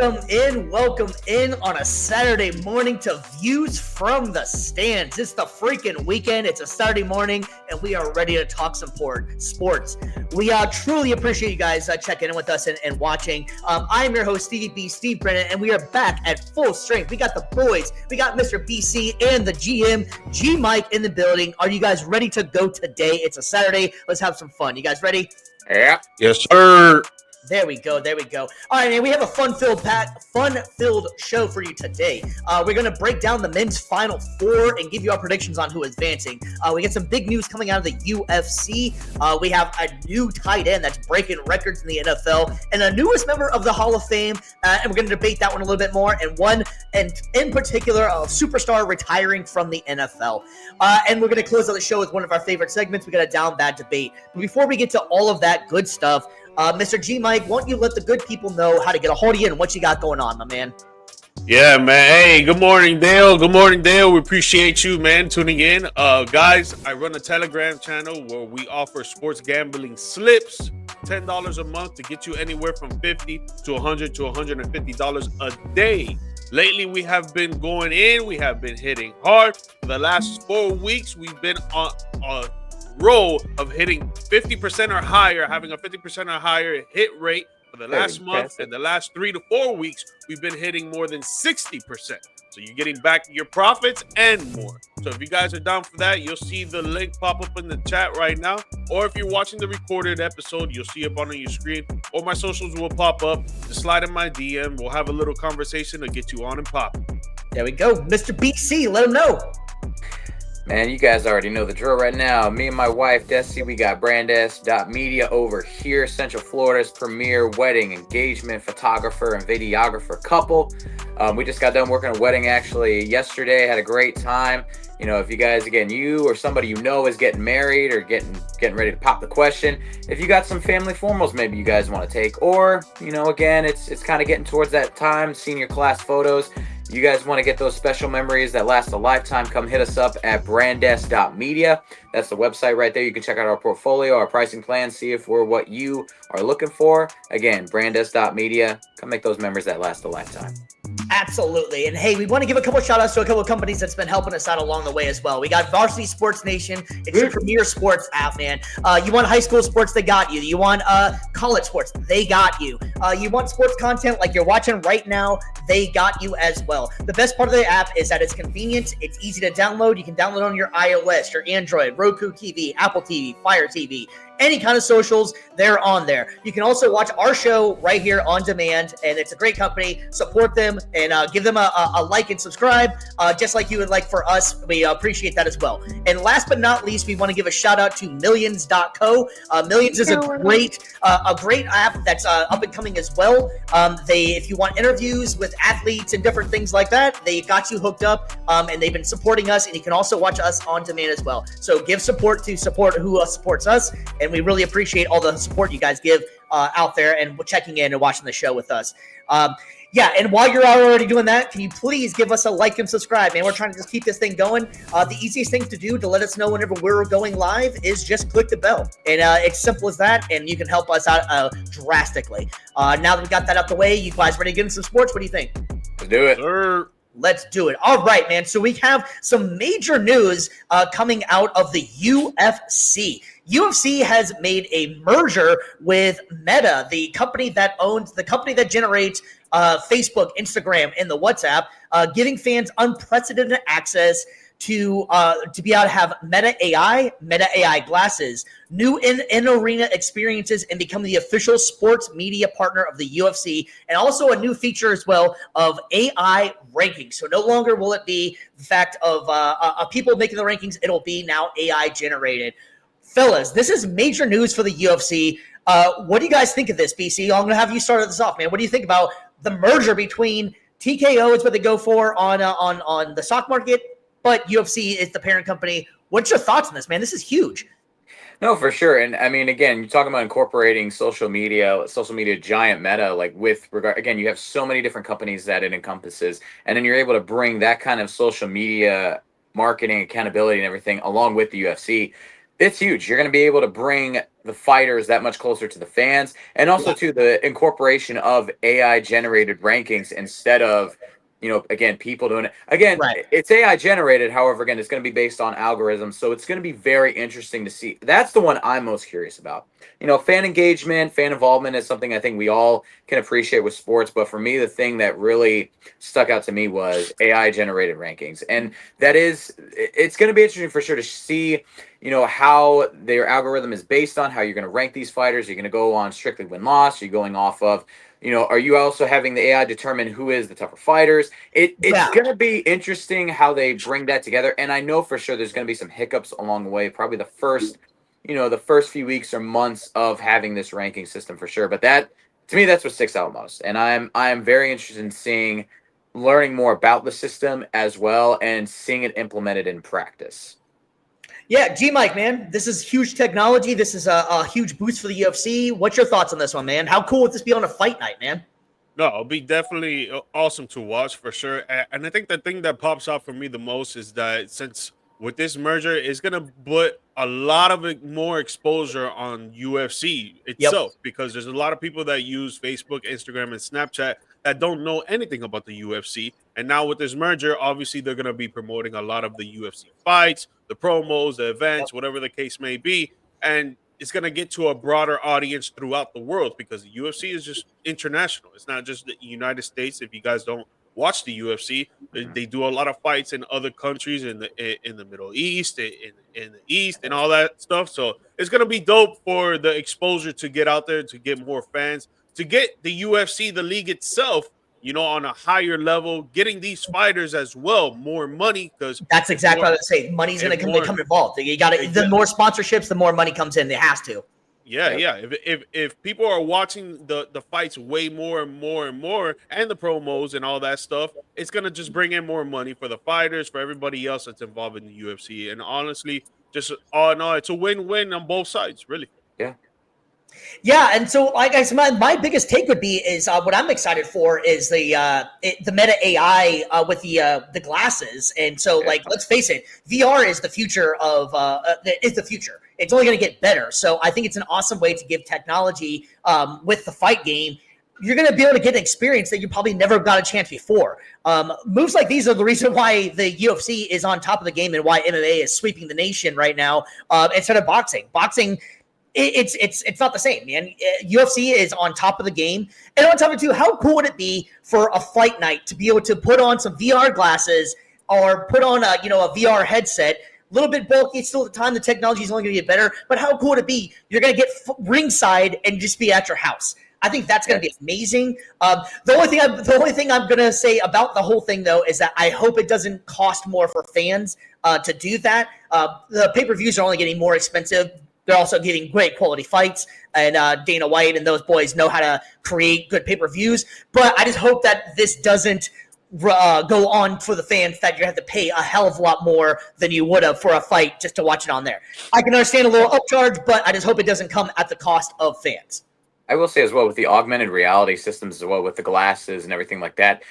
Welcome in on a Saturday morning to Views from the Stands. It's the freaking weekend. It's a Saturday morning, and we are ready to talk some sports. We truly appreciate you guys checking in with us and watching. I'm your host, Steve Brennan, and we are back at full strength. We got the boys. We got Mr. BC and the GM, G Mike, in the building. Are you guys ready to go today? It's a Saturday. Let's have some fun. You guys ready? Yeah. Yes, sir. There we go. All right, man, we have a fun-filled show for you today. We're going to break down the men's Final Four and give you our predictions on who is advancing. We get some big news coming out of the UFC. We have a new tight end that's breaking records in the NFL and a newest member of the Hall of Fame, and we're going to debate that one a little bit more, and one, and in particular, a superstar retiring from the NFL. And we're going to close out the show with one of our favorite segments. We got a Downbad Debate. But before we get to all of that good stuff, Mr. G Mike, why don't you let the good people know how to get a hold of you and what you got going on, my man? Yeah, man. Hey, good morning, Dale. We appreciate you, man, tuning in. Guys, I run a Telegram channel where we offer sports gambling slips, $10 a month to get you anywhere from $50 to $100 to $150 a day. Lately, we have been going in. We have been hitting hard. For the last 4 weeks, we've been on a roll of hitting 50% or higher, having a 50% or higher hit rate for the last month, and the last 3 to 4 weeks we've been hitting more than 60%. So you're getting back your profits and more. So if you guys are down for that, you'll see the link pop up in the chat right now, or if you're watching the recorded episode, you'll see it on your screen, or my socials will pop up. Just slide in my DM, we'll have a little conversation to get you on and popping. There we go. Mr. BC, let him know. Man, you guys already know the drill right now. Me and my wife, Desi, we got Brandest.media over here, Central Florida's premier wedding engagement photographer and videographer couple. We just got done working a wedding actually yesterday. Had a great time. You know, if you guys, again, you or somebody you know is getting married or getting ready to pop the question, if you got some family formals maybe you guys want to take, or, you know, again, it's kind of getting towards that time, senior class photos. You guys want to get those special memories that last a lifetime, come hit us up at brandest.media. That's the website right there. You can check out our portfolio, our pricing plan, see if we're what you are looking for. Again, brandest.media. Come make those memories that last a lifetime. Absolutely. And hey, we want to give a couple shout outs to a couple of companies that's been helping us out along the way as well. We got Varsity Sports Nation. It's your premier sports app, man. You want high school sports, they got you. You want college sports, they got you. You want sports content like you're watching right now, they got you as well. The best part of the app is that it's convenient. It's easy to download. You can download on your iOS, your Android, Roku TV, Apple TV, Fire TV. Any kind of socials, they're on there. You can also watch our show right here on demand, and it's a great company. Support them and give them a like and subscribe, just like you would like for us. We appreciate that as well. And last but not least, we want to give a shout out to Millions.co. Millions is a great app that's up and coming as well. If you want interviews with athletes and different things like that, they got you hooked up, and they've been supporting us. And you can also watch us on demand as well. So give support to support who supports us. And we really appreciate all the support you guys give out there and checking in and watching the show with us. And while you're already doing that, can you please give us a like and subscribe, man? We're trying to just keep this thing going. The easiest thing to do to let us know whenever we're going live is just click the bell. And it's simple as that, and you can help us out drastically. Now that we got that out the way, you guys ready to get into some sports? What do you think? Let's do it. Sure. Let's do it. All right, man. So we have some major news coming out of the UFC. UFC has made a merger with Meta, the company that generates Facebook, Instagram, and the WhatsApp, giving fans unprecedented access to be able to have Meta AI glasses, new in-arena experiences, and become the official sports media partner of the UFC, and also a new feature as well of AI rankings. So no longer will it be the fact of people making the rankings, it'll be now AI generated. Fellas, this is major news for the UFC. What do you guys think of this, BC? I'm going to have you start this off, man. What do you think about the merger between TKO is what they go for on the stock market, but UFC is the parent company? What's your thoughts on this, man? This is huge. No, for sure. And I mean, again, you're talking about incorporating social media giant Meta, like with regard, again, you have so many different companies that it encompasses, and then you're able to bring that kind of social media marketing, accountability, and everything along with the UFC. It's huge. You're going to be able to bring the fighters that much closer to the fans, and also to the incorporation of AI generated rankings instead of, again, people doing it. Again, Right. it's AI generated. However, again, it's going to be based on algorithms. So it's going to be very interesting to see. That's the one I'm most curious about. Fan engagement, fan involvement is something I think we all can appreciate with sports. But for me, the thing that really stuck out to me was AI generated rankings. And it's going to be interesting for sure to see how their algorithm is based on, how you're going to rank these fighters. You're going to go on strictly win-loss. You're going off of, are you also having the AI determine who is the tougher fighters? It's going to be interesting how they bring that together. And I know for sure there's going to be some hiccups along the way, probably the first few weeks or months of having this ranking system for sure. But that, to me, that's what sticks out most. And I'm very interested in learning more about the system as well and seeing it implemented in practice. Yeah, G-Mike, man, this is huge technology. This is a huge boost for the UFC. What's your thoughts on this one, man? How cool would this be on a fight night, man? No, it'll be definitely awesome to watch for sure. And I think the thing that pops out for me the most is that since with this merger, it's going to put a lot of more exposure on UFC itself, because there's a lot of people that use Facebook, Instagram, and Snapchat that don't know anything about the UFC. And now with this merger, obviously they're going to be promoting a lot of the UFC fights, the promos, the events, whatever the case may be. And it's going to get to a broader audience throughout the world, because the UFC is just international. It's not just the United States. If you guys don't watch the UFC, they do a lot of fights in other countries in the Middle East, in the East, and all that stuff. So it's going to be dope for the exposure to get out there, to get more fans, to get the UFC, the league itself, on a higher level, getting these fighters as well more money, because that's exactly what I was saying. Money's going to become involved. You got to the more sponsorships, the more money comes in. It has to. Yeah. If people are watching the fights way more and more and more, and the promos and all that stuff, it's gonna just bring in more money for the fighters, for everybody else that's involved in the UFC. And honestly, just all in all, it's a win-win on both sides, really. Yeah, and so like I said, my biggest take would be is what I'm excited for is the Meta AI with the glasses. And so let's face it, VR is the future of is the future. It's only going to get better. So I think it's an awesome way to give technology with the fight game. You're going to be able to get an experience that you probably never got a chance before. Moves like these are the reason why the UFC is on top of the game and why MMA is sweeping the nation right now instead of boxing. Boxing, it's not the same, man. UFC is on top of the game. And on top of it too, how cool would it be for a fight night to be able to put on some VR glasses or put on a VR headset? A little bit bulky. Still at the time, the technology is only going to get better. But how cool would it be? You're going to get ringside and just be at your house. I think that's going to be amazing. The only thing I'm going to say about the whole thing, though, is that I hope it doesn't cost more for fans to do that. The pay-per-views are only getting more expensive. They're also getting great quality fights, and Dana White and those boys know how to create good pay-per-views. But I just hope that this doesn't go on for the fans that you have to pay a hell of a lot more than you would have for a fight just to watch it on there. I can understand a little upcharge, but I just hope it doesn't come at the cost of fans. I will say as well, with the augmented reality systems as well, with the glasses and everything like that,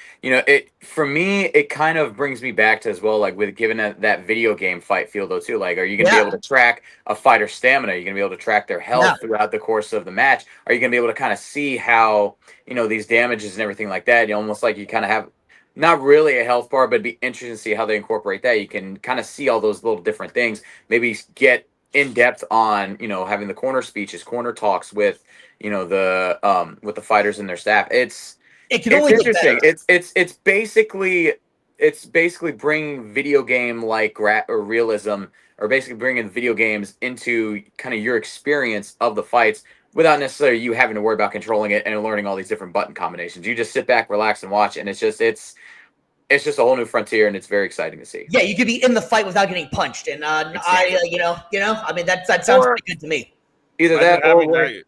for me, it kind of brings me back to as well, like with given that video game fight feel though too, like, are you going to be able to track a fighter's stamina? Are you going to be able to track their health throughout the course of the match? Are you going to be able to kind of see how, these damages and everything like that? Almost like you kind of have not really a health bar, but it'd be interesting to see how they incorporate that. You can kind of see all those little different things, maybe get in depth on, having the corner speeches, corner talks with, with the fighters and their staff. It's interesting. It's basically bringing video game like realism, or basically bringing video games into kind of your experience of the fights without necessarily you having to worry about controlling it and learning all these different button combinations. You just sit back, relax, and watch, and it's just a whole new frontier, and it's very exciting to see. Yeah, you could be in the fight without getting punched, and exactly. I mean that sounds pretty good to me. Either that or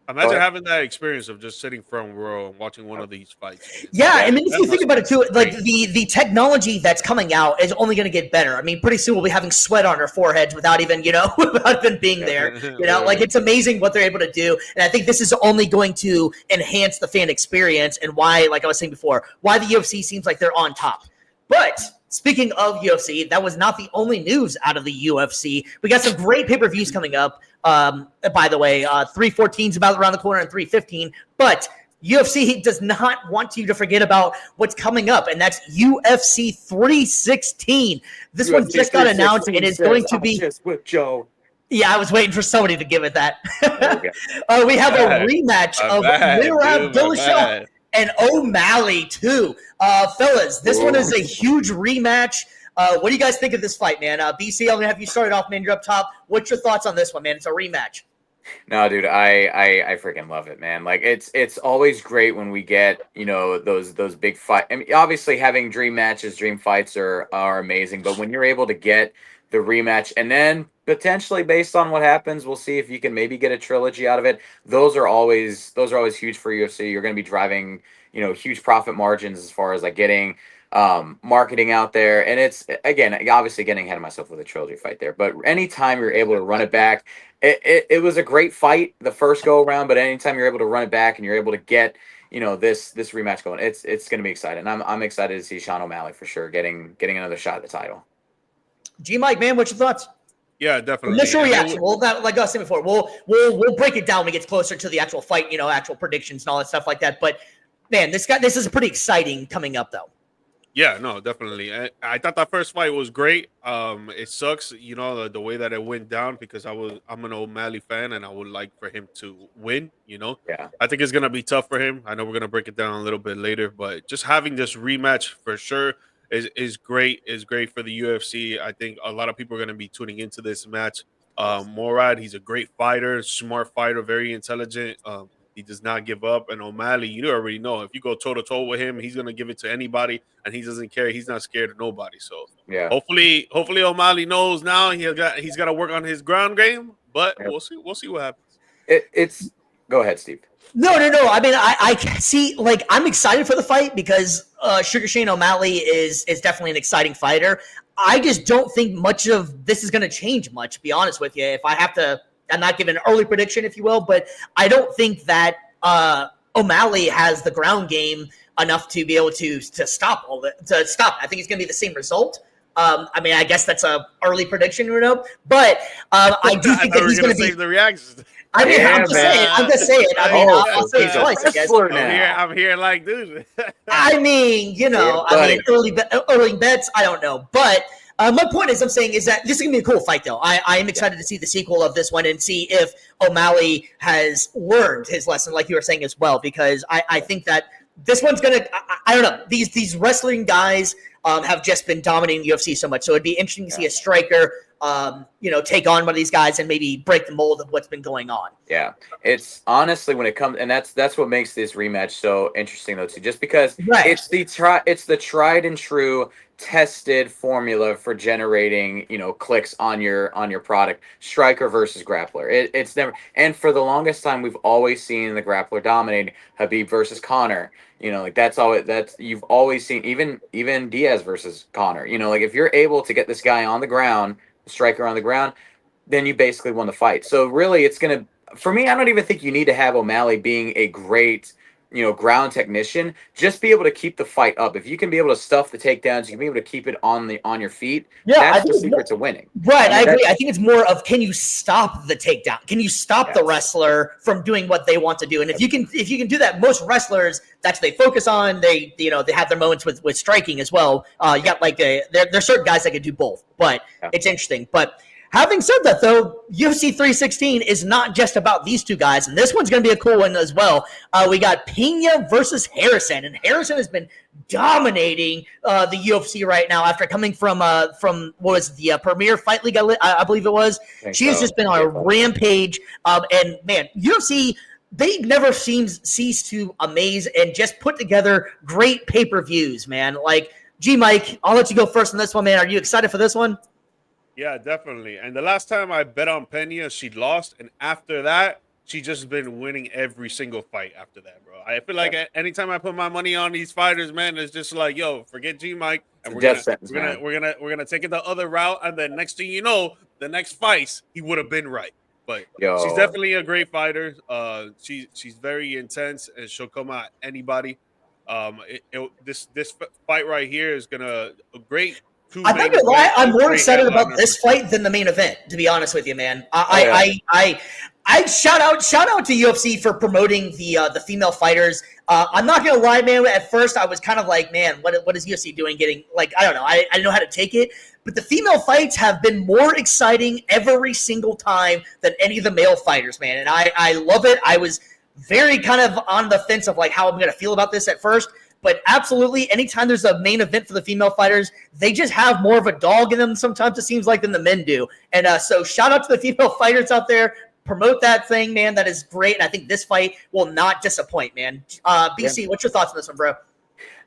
imagine having that experience of just sitting front row and watching one of these fights. Yeah, I mean, if you think about it too, like the technology that's coming out is only going to get better. I mean, pretty soon we'll be having sweat on our foreheads without even, without even being there. Like it's amazing what they're able to do, and I think this is only going to enhance the fan experience and why, like I was saying before, why the UFC seems like they're on top. But speaking of UFC, that was not the only news out of the UFC. We got some great pay-per-views coming up. By the way, 314 is about around the corner and 315. But UFC does not want you to forget about what's coming up, and that's UFC 316. This one just got announced, and it's going to be just with Joe. Yeah, I was waiting for somebody to give it that. We have a rematch of Winner Abdullah and O'Malley too. Fellas, this one is a huge rematch. What do you guys think of this fight, man? BC, I'm gonna have you started off, man. You're up top. What's your thoughts on this one, man? It's a rematch. No, dude, I freaking love it, man. Like it's always great when we get, those big fight. I mean, obviously having dream matches, dream fights are amazing, but when you're able to get the rematch and then potentially based on what happens, we'll see if you can maybe get a trilogy out of it. Those are always huge for UFC. You're going to be driving, huge profit margins as far as like getting marketing out there. And it's, again, obviously getting ahead of myself with a trilogy fight there, but anytime you're able to run it back, it was a great fight the first go around, but anytime you're able to run it back and you're able to get, this rematch going, it's going to be exciting. I'm excited to see Sean O'Malley for sure getting another shot at the title. G Mike, man, what's your thoughts? Yeah, definitely. Initial reaction. Well, like I said before, we'll break it down when we get closer to the actual fight, actual predictions and all that stuff like that. But man, this is pretty exciting coming up, though. Yeah, no, definitely. I thought that first fight was great. It sucks, the way that it went down because I'm an O'Malley fan and I would like for him to win. Yeah. I think it's gonna be tough for him. I know we're gonna break it down a little bit later, but just having this rematch for sure is great. Is great for the UFC. I think a lot of people are gonna be tuning into this match. Morad, he's a great fighter, smart fighter, very intelligent. He does not give up. And O'Malley, you already know, if you go toe-to-toe with him, he's going to give it to anybody, and he doesn't care. He's not scared of nobody. So yeah, hopefully O'Malley knows now he's got to work on his ground game, but we'll see what happens. It's go ahead, Steve. No. I mean, I see, like, I'm excited for the fight because Sugar Shane O'Malley is definitely an exciting fighter. I just don't think much of this is going to change much, to be honest with you. If I have to – I'm not giving an early prediction, if you will, but I don't think that O'Malley has the ground game enough to be able to stop all that. To stop, I think it's going to be the same result. I mean, I guess that's a early prediction, but I do think that he's going to be save the reactions. I mean, I'm just saying. I mean, I'll say it twice, I guess. I'm here like, dude. I mean, early bets, I don't know, but. My point is, I'm saying is that this is going to be a cool fight, though. I am excited to see the sequel of this one and see if O'Malley has learned his lesson, like you were saying as well, because I think that this one's going to – I don't know. These wrestling guys have just been dominating the UFC so much, so it'd be interesting to see a striker take on one of these guys and maybe break the mold of what's been going on. Yeah, it's honestly when it comes, and that's what makes this rematch so interesting, though, too. Just because it's the tried and true, tested formula for generating clicks on your product. Striker versus grappler. It's never, and for the longest time we've always seen the grappler dominate. Habib versus Conor. You've always seen even Diaz versus Conor. If you're able to get this guy on the ground, striker on the ground, then you basically won the fight. So really it's going to, for me, I don't even think you need to have O'Malley being a great, ground technician. Just be able to keep the fight up. If you can be able to stuff the takedowns, you can be able to keep it on your feet. That's the secret to winning. Right, I agree. I think it's more of, can you stop the takedown? Can you stop the wrestler from doing what they want to do? And if you can do that, most wrestlers, that's what they focus on. They have their moments with striking as well. You got there's certain guys that can do both, but it's interesting. But having said that, though, UFC 316 is not just about these two guys, and this one's going to be a cool one as well. We got Pena versus Harrison, and Harrison has been dominating the UFC right now after coming from what was the Premier Fight League, I believe it was. She has just been on a rampage, and man, UFC, they never cease to amaze and just put together great pay-per-views, man. Like, G Mike, I'll let you go first on this one, man. Are you excited for this one? Yeah, definitely. And the last time I bet on Pena, she lost. And after that, she just been winning every single fight after that, bro. I feel like anytime I put my money on these fighters, man, it's just like, yo, forget G Mike. And we're gonna take it the other route. And then next thing you know, the next fights, he would have been right. But she's definitely a great fighter. She's very intense and she'll come at anybody. This fight right here is gonna a great two I'm not main gonna lie, event, I'm more great excited about headliner this for sure. fight than the main event. To be honest with you, man, yeah. I shout out to UFC for promoting the female fighters. I'm not gonna lie, man. At first, I was kind of like, man, what is UFC doing? Getting like, I don't know, I didn't know how to take it. But the female fights have been more exciting every single time than any of the male fighters, man. And I love it. I was very kind of on the fence of like how I'm gonna feel about this at first. But absolutely, anytime there's a main event for the female fighters, they just have more of a dog in them sometimes, it seems like, than the men do. And so shout out to the female fighters out there. Promote that thing, man. That is great. And I think this fight will not disappoint, man. BC, what's your thoughts on this one, bro?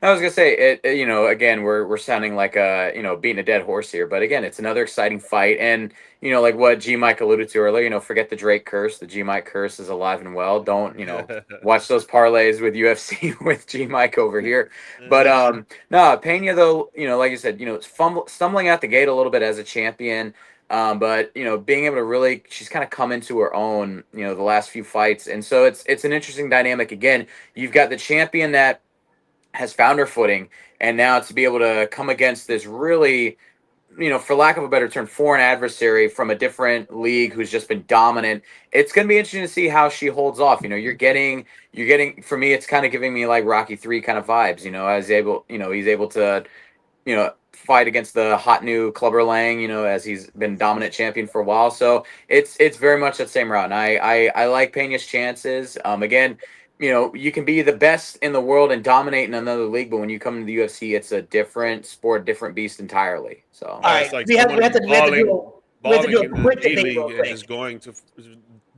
I was gonna say, again, we're sounding like beating a dead horse here, but again, it's another exciting fight, and like what G Mike alluded to earlier, forget the Drake curse. The G Mike curse is alive and well. Don't watch those parlays with UFC with G Mike over here. But no, Pena though, like you said, it's stumbling out the gate a little bit as a champion. But being able to really, she's kind of come into her own, the last few fights, and so it's an interesting dynamic. Again, you've got the champion that has found her footing, and now to be able to come against this really, for lack of a better term, foreign adversary from a different league who's just been dominant. It's going to be interesting to see how she holds off. You're getting for me, it's kind of giving me like Rocky 3 kind of vibes. He's able to, fight against the hot new Clubber Lang, as he's been dominant champion for a while. So it's very much that same route. And I like Pena's chances. Again, you can be the best in the world and dominate in another league, but when you come to the UFC, it's a different sport, different beast entirely. So, all right, like we have to do a quick debate real quick. Is going to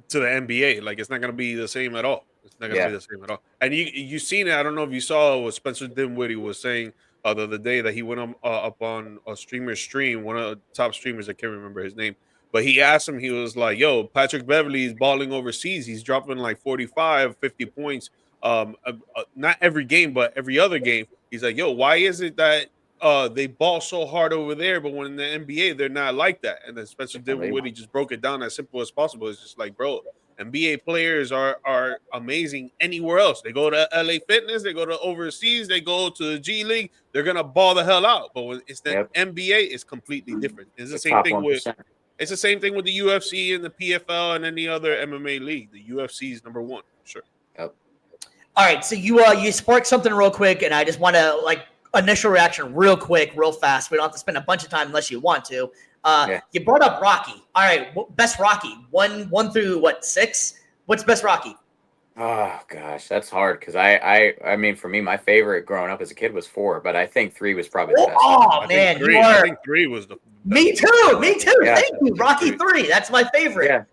the NBA. Like, it's not going to be the same at all. It's not going to be the same at all. And you seen it. I don't know if you saw what Spencer Dinwiddie was saying the other day, that he went up on a streamer's stream, one of the top streamers. I can't remember his name. But he asked him, he was like, yo, Patrick Beverly is balling overseas. He's dropping like 45, 50 points. Not every game, but every other game. He's like, yo, why is it that they ball so hard over there, but when in the NBA, they're not like that? And then Spencer Dinwiddie just broke it down as simple as possible. It's just like, bro, NBA players are amazing anywhere else. They go to LA Fitness, they go to overseas, they go to the G League, they're going to ball the hell out. But when it's the NBA, it's completely different. It's the same thing with... It's the same thing with the UFC and the PFL and any other MMA league. The UFC is number one, sure. Yep. All right, so you sparked something real quick, and I just want to initial reaction real quick, real fast. We don't have to spend a bunch of time unless you want to. You brought up Rocky. All right, best Rocky, one through 6? What's best Rocky? Oh gosh, that's hard because I mean, for me, my favorite growing up as a kid was 4, but I think 3 was probably the best. Oh man, I think 3 was the best. Me too. Yeah, thank you, Rocky 3. That's my favorite.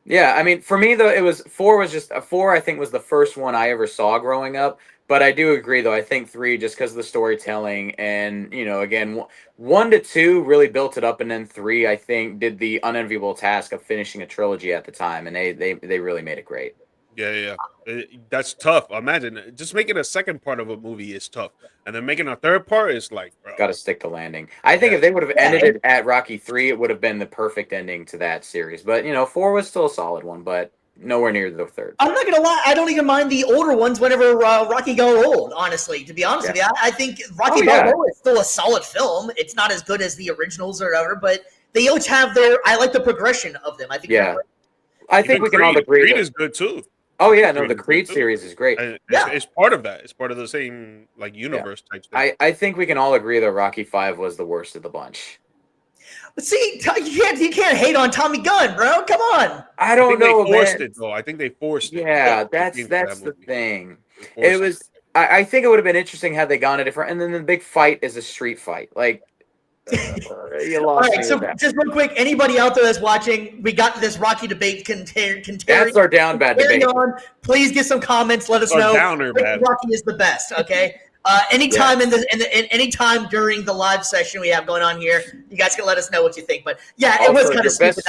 Yeah. I mean, for me though, it was 4 was just 4. I think was the first one I ever saw growing up. But I do agree though. I think 3 just because of the storytelling and again, 1 to 2 really built it up, and then 3 I think did the unenviable task of finishing a trilogy at the time, and they really made it great. Yeah. That's tough. Imagine just making a second part of a movie is tough, and then making a third part is like, bro. Got to stick to landing. I think if they would have ended it at Rocky 3, it would have been the perfect ending to that series. But 4 was still a solid one, but nowhere near the 3rd. I'm not gonna lie, I don't even mind the older ones whenever Rocky got old. Honestly, to be honest with you, I think Rocky Balboa is still a solid film. It's not as good as the originals or whatever, but they each have their. I like the progression of them. I think. I think we can all agree. Creed is good too. Oh yeah, no, the Creed series is great. It's part of that. It's part of the same universe type thing. I think we can all agree that Rocky 5 was the worst of the bunch. But see, you can't hate on Tommy Gunn, bro. Come on. I don't know. They forced it though. I think they forced it. Yeah, that's the thing. It was. I think it would have been interesting had they gone a different. And then the big fight is a street fight. Like. You lost. All right, so just real quick, anybody out there that's watching, we got this Rocky debate. That's our down bad debate. Please get some comments. Let us know. Rocky is the best. Okay. Anytime anytime during the live session we have going on here, you guys can let us know what you think. But yeah, it was kind of stupid.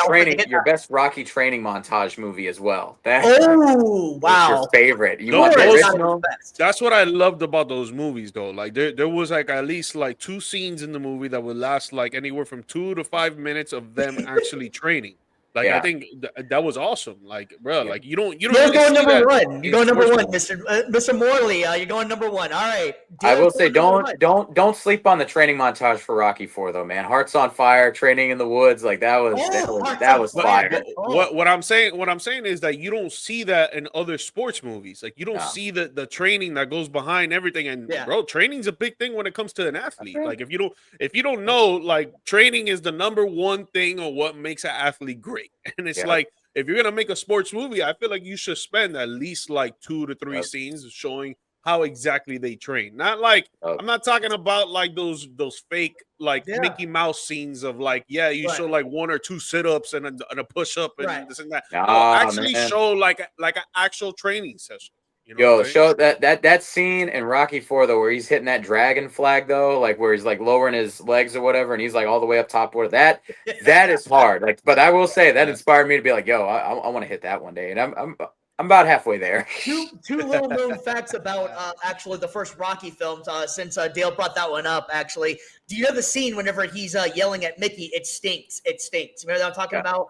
Your best Rocky training montage movie as well. Wow! Your favorite. You want the original? That's what I loved about those movies, though. Like there was at least 2 scenes in the movie that would last anywhere from 2 to 5 minutes of them actually training. Like I think that was awesome. Like, bro, like you don't You're really going see number that one. You're going number sports one, movies. Mr. Morley. You're going number one. All right. I will Dale's say, going number one. don't sleep on the training montage for Rocky 4 though, man. Hearts on Fire, training in the woods, like that was Hearts on fire. Fire. What I'm saying is that you don't see that in other sports movies. Like you don't see the training that goes behind everything. And bro, training's a big thing when it comes to an athlete. Like if you don't know, like training is the number one thing on what makes an athlete great. And it's like, if you're gonna make a sports movie, I feel like you should spend at least like 2 to 3 scenes showing how exactly they train. Not like I'm not talking about like those fake like Mickey Mouse scenes of like you show like 1 or 2 sit-ups and a push-up and this and that. No, actually show like an actual training session. You know show that scene in Rocky 4 though, where he's hitting that dragon flag though, like where he's like lowering his legs or whatever, and he's like all the way up top. Where that is hard. Like, but I will say that inspired me to be like, yo, I want to hit that one day, and I'm about halfway there. Two little known facts about actually the first Rocky films. Since Dale brought that one up, actually, do you know the scene whenever he's yelling at Mickey? It stinks. It stinks. Remember what I'm talking about?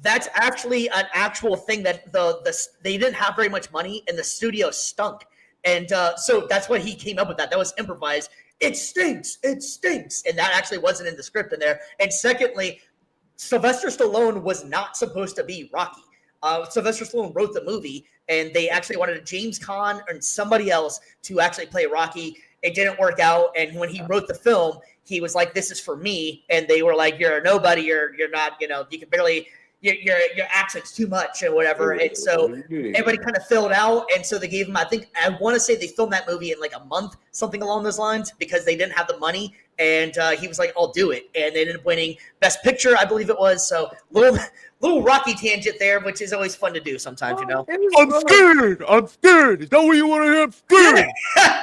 That's actually an actual thing that they didn't have very much money and the studio stunk. And so that's what he came up with that. That was improvised. It stinks. It stinks. And that actually wasn't in the script in there. And secondly, Sylvester Stallone was not supposed to be Rocky. Sylvester Stallone wrote the movie and they actually wanted James Caan and somebody else to actually play Rocky. It didn't work out. And when he wrote the film, he was like, this is for me. And they were like, you're a nobody. You're not, you can barely – your accent's too much and whatever. And so everybody kind of filled out. And so they gave him, I want to say they filmed that movie in like a month, something along those lines, because they didn't have the money. And he was like, I'll do it. And they ended up winning Best Picture, I believe it was. So little Rocky tangent there, which is always fun to do sometimes, I'm scared. Is that what you want to hear? I'm scared.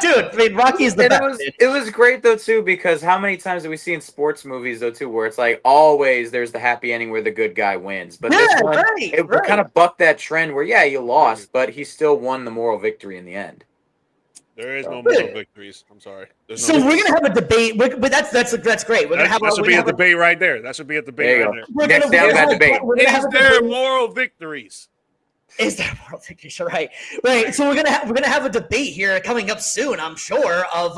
Dude, I mean, Rocky is the best. It was great, though, too, because how many times do we see in sports movies, though, too, where it's like always there's the happy ending where the good guy wins. But this one, it kind of bucked that trend where, you lost, but he still won the moral victory in the end. There is no moral victories. I'm sorry. So we're gonna have a debate. But that's great. We're gonna have that should be a debate right there. That should be a debate right there. Next Downbad Debate. Is there moral victories? Is there moral victories? Right. So we're gonna have a debate here coming up soon, I'm sure, of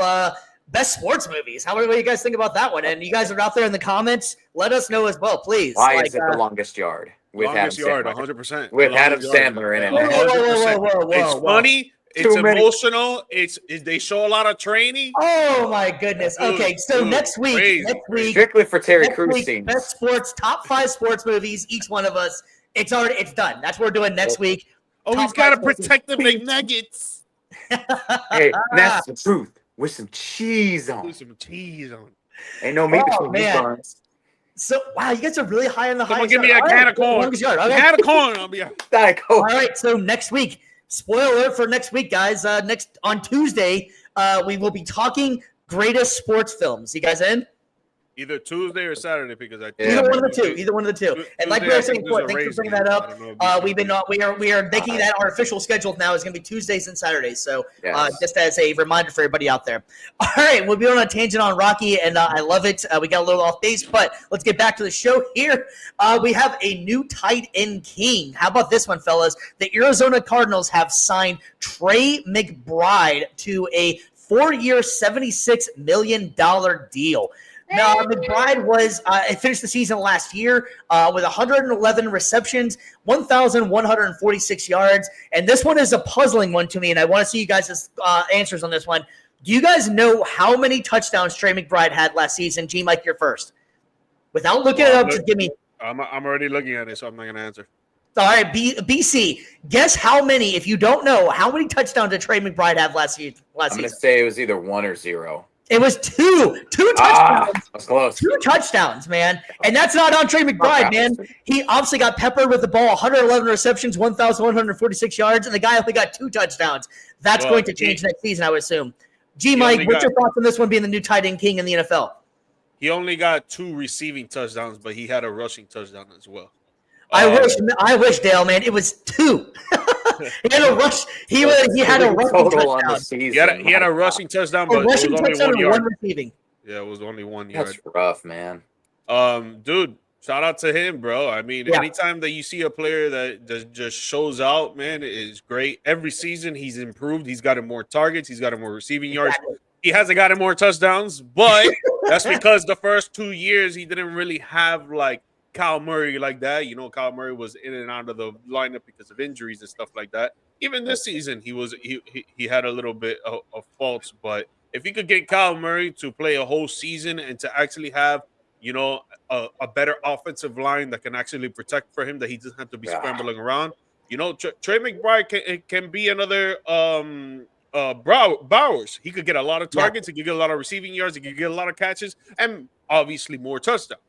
best sports movies. What do you guys think about that one? And you guys are out there in the comments. Let us know as well, please. Why is it the longest yard? With Adam Sandler. 100%. With Adam Sandler in it. Whoa. It's funny. It's emotional. They show a lot of training. Oh my goodness. Okay, so next week, strictly for Terry Crews scenes. Best sports, top 5 sports movies, each one of us. It's done. That's what we're doing next week. Oh, he's got to protect the McNuggets. Hey, that's the truth. With some cheese on. Ain't no meat between these buns. So wow, you guys are really high on the high. Give me a can of corn. Can of corn. I'll be out. All right, so next week. Spoiler alert for next week, guys. Next on Tuesday, we will be talking greatest sports films. You guys in? Either Tuesday or Saturday, because either one of the two. And like we were saying before, thanks for bringing that up. We are making that our official schedule now is going to be Tuesdays and Saturdays. So just as a reminder for everybody out there. All right, we'll be on a tangent on Rocky, and I love it. We got a little off base, but let's get back to the show here. We have a new tight end king. How about this one, fellas? The Arizona Cardinals have signed Trey McBride to a 4-year, $76 million deal. Now, McBride finished the season last year with 111 receptions, 1,146 yards. And this one is a puzzling one to me, and I want to see you guys' answers on this one. Do you guys know how many touchdowns Trey McBride had last season? G-Mike, you're first. Without looking it up, just give me. I'm already looking at it, so I'm not going to answer. All right, BC, guess how many, if you don't know, how many touchdowns did Trey McBride have last season? I'm going to say it was either 1 or 0. It was two touchdowns. That's close. 2 touchdowns, man. And that's not on Trey McBride, man. He obviously got peppered with the ball, 111 receptions, 1,146 yards, and the guy only got 2 touchdowns. That's going to change next season, I would assume. G-Mike, what's your thoughts on this one being the new tight end king in the NFL? He only got 2 receiving touchdowns, but he had a rushing touchdown as well. I wish, Dale, man. It was 2. He had a rush. He had a rushing touchdown. He had a rushing touchdown, but it was only 1 yard. Receiving. Yeah, it was only 1 yard. That's rough, man. Dude, Shout out to him, bro. I mean, Yeah. anytime that you see a player that just shows out, man, it is great. Every season he's improved. He's gotten more targets. He's gotten more receiving yards. Exactly. He hasn't gotten more touchdowns, but that's because the first 2 years he didn't really have like Kyle Murray like that. You know, Kyle Murray was in and out of the lineup because of injuries and stuff like that. Even this season, he had a little bit of faults, but if he could get Kyle Murray to play a whole season and to actually have, you know, a better offensive line that can actually protect for him, that he doesn't have to be scrambling around. You know, Trey McBride can be another Bowers. He could get a lot of targets. He could get a lot of receiving yards. He could get a lot of catches and obviously more touchdowns.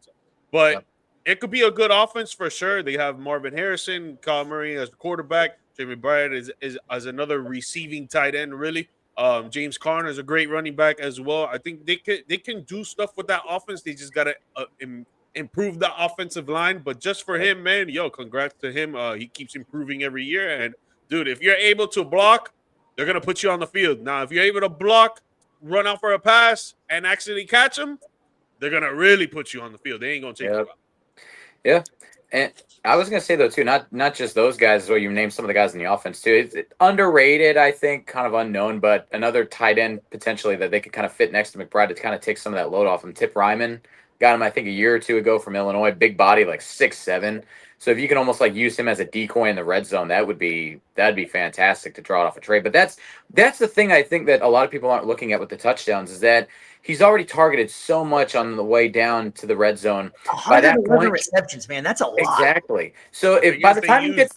But it could be a good offense for sure. They have Marvin Harrison, Kyle Murray as the quarterback. Trey McBride is as another receiving tight end, really. James Conner is a great running back as well. I think they can do stuff with that offense. They just gotta improve the offensive line. But just for him, man, congrats to him. He keeps improving every year. And dude, if you're able to block, they're gonna put you on the field. Now, if you're able to block, run out for a pass, and actually catch them, they're gonna really put you on the field. They ain't gonna take you out. Yeah. And I was going to say, though, too, not just those guys, as well, you named some of the guys in the offense, too. It's underrated, I think, kind of unknown, but another tight end potentially that they could kind of fit next to McBride to kind of take some of that load off him. Tip Ryman got him, I think, a year or two ago from Illinois. Big body, like 6'7". So if you can almost like use him as a decoy in the red zone, that'd be fantastic to draw it off a trade. But that's the thing I think that a lot of people aren't looking at with the touchdowns is that he's already targeted so much on the way down to the red zone. By that point, receptions, man, that's a lot. Exactly. So if by the time you get,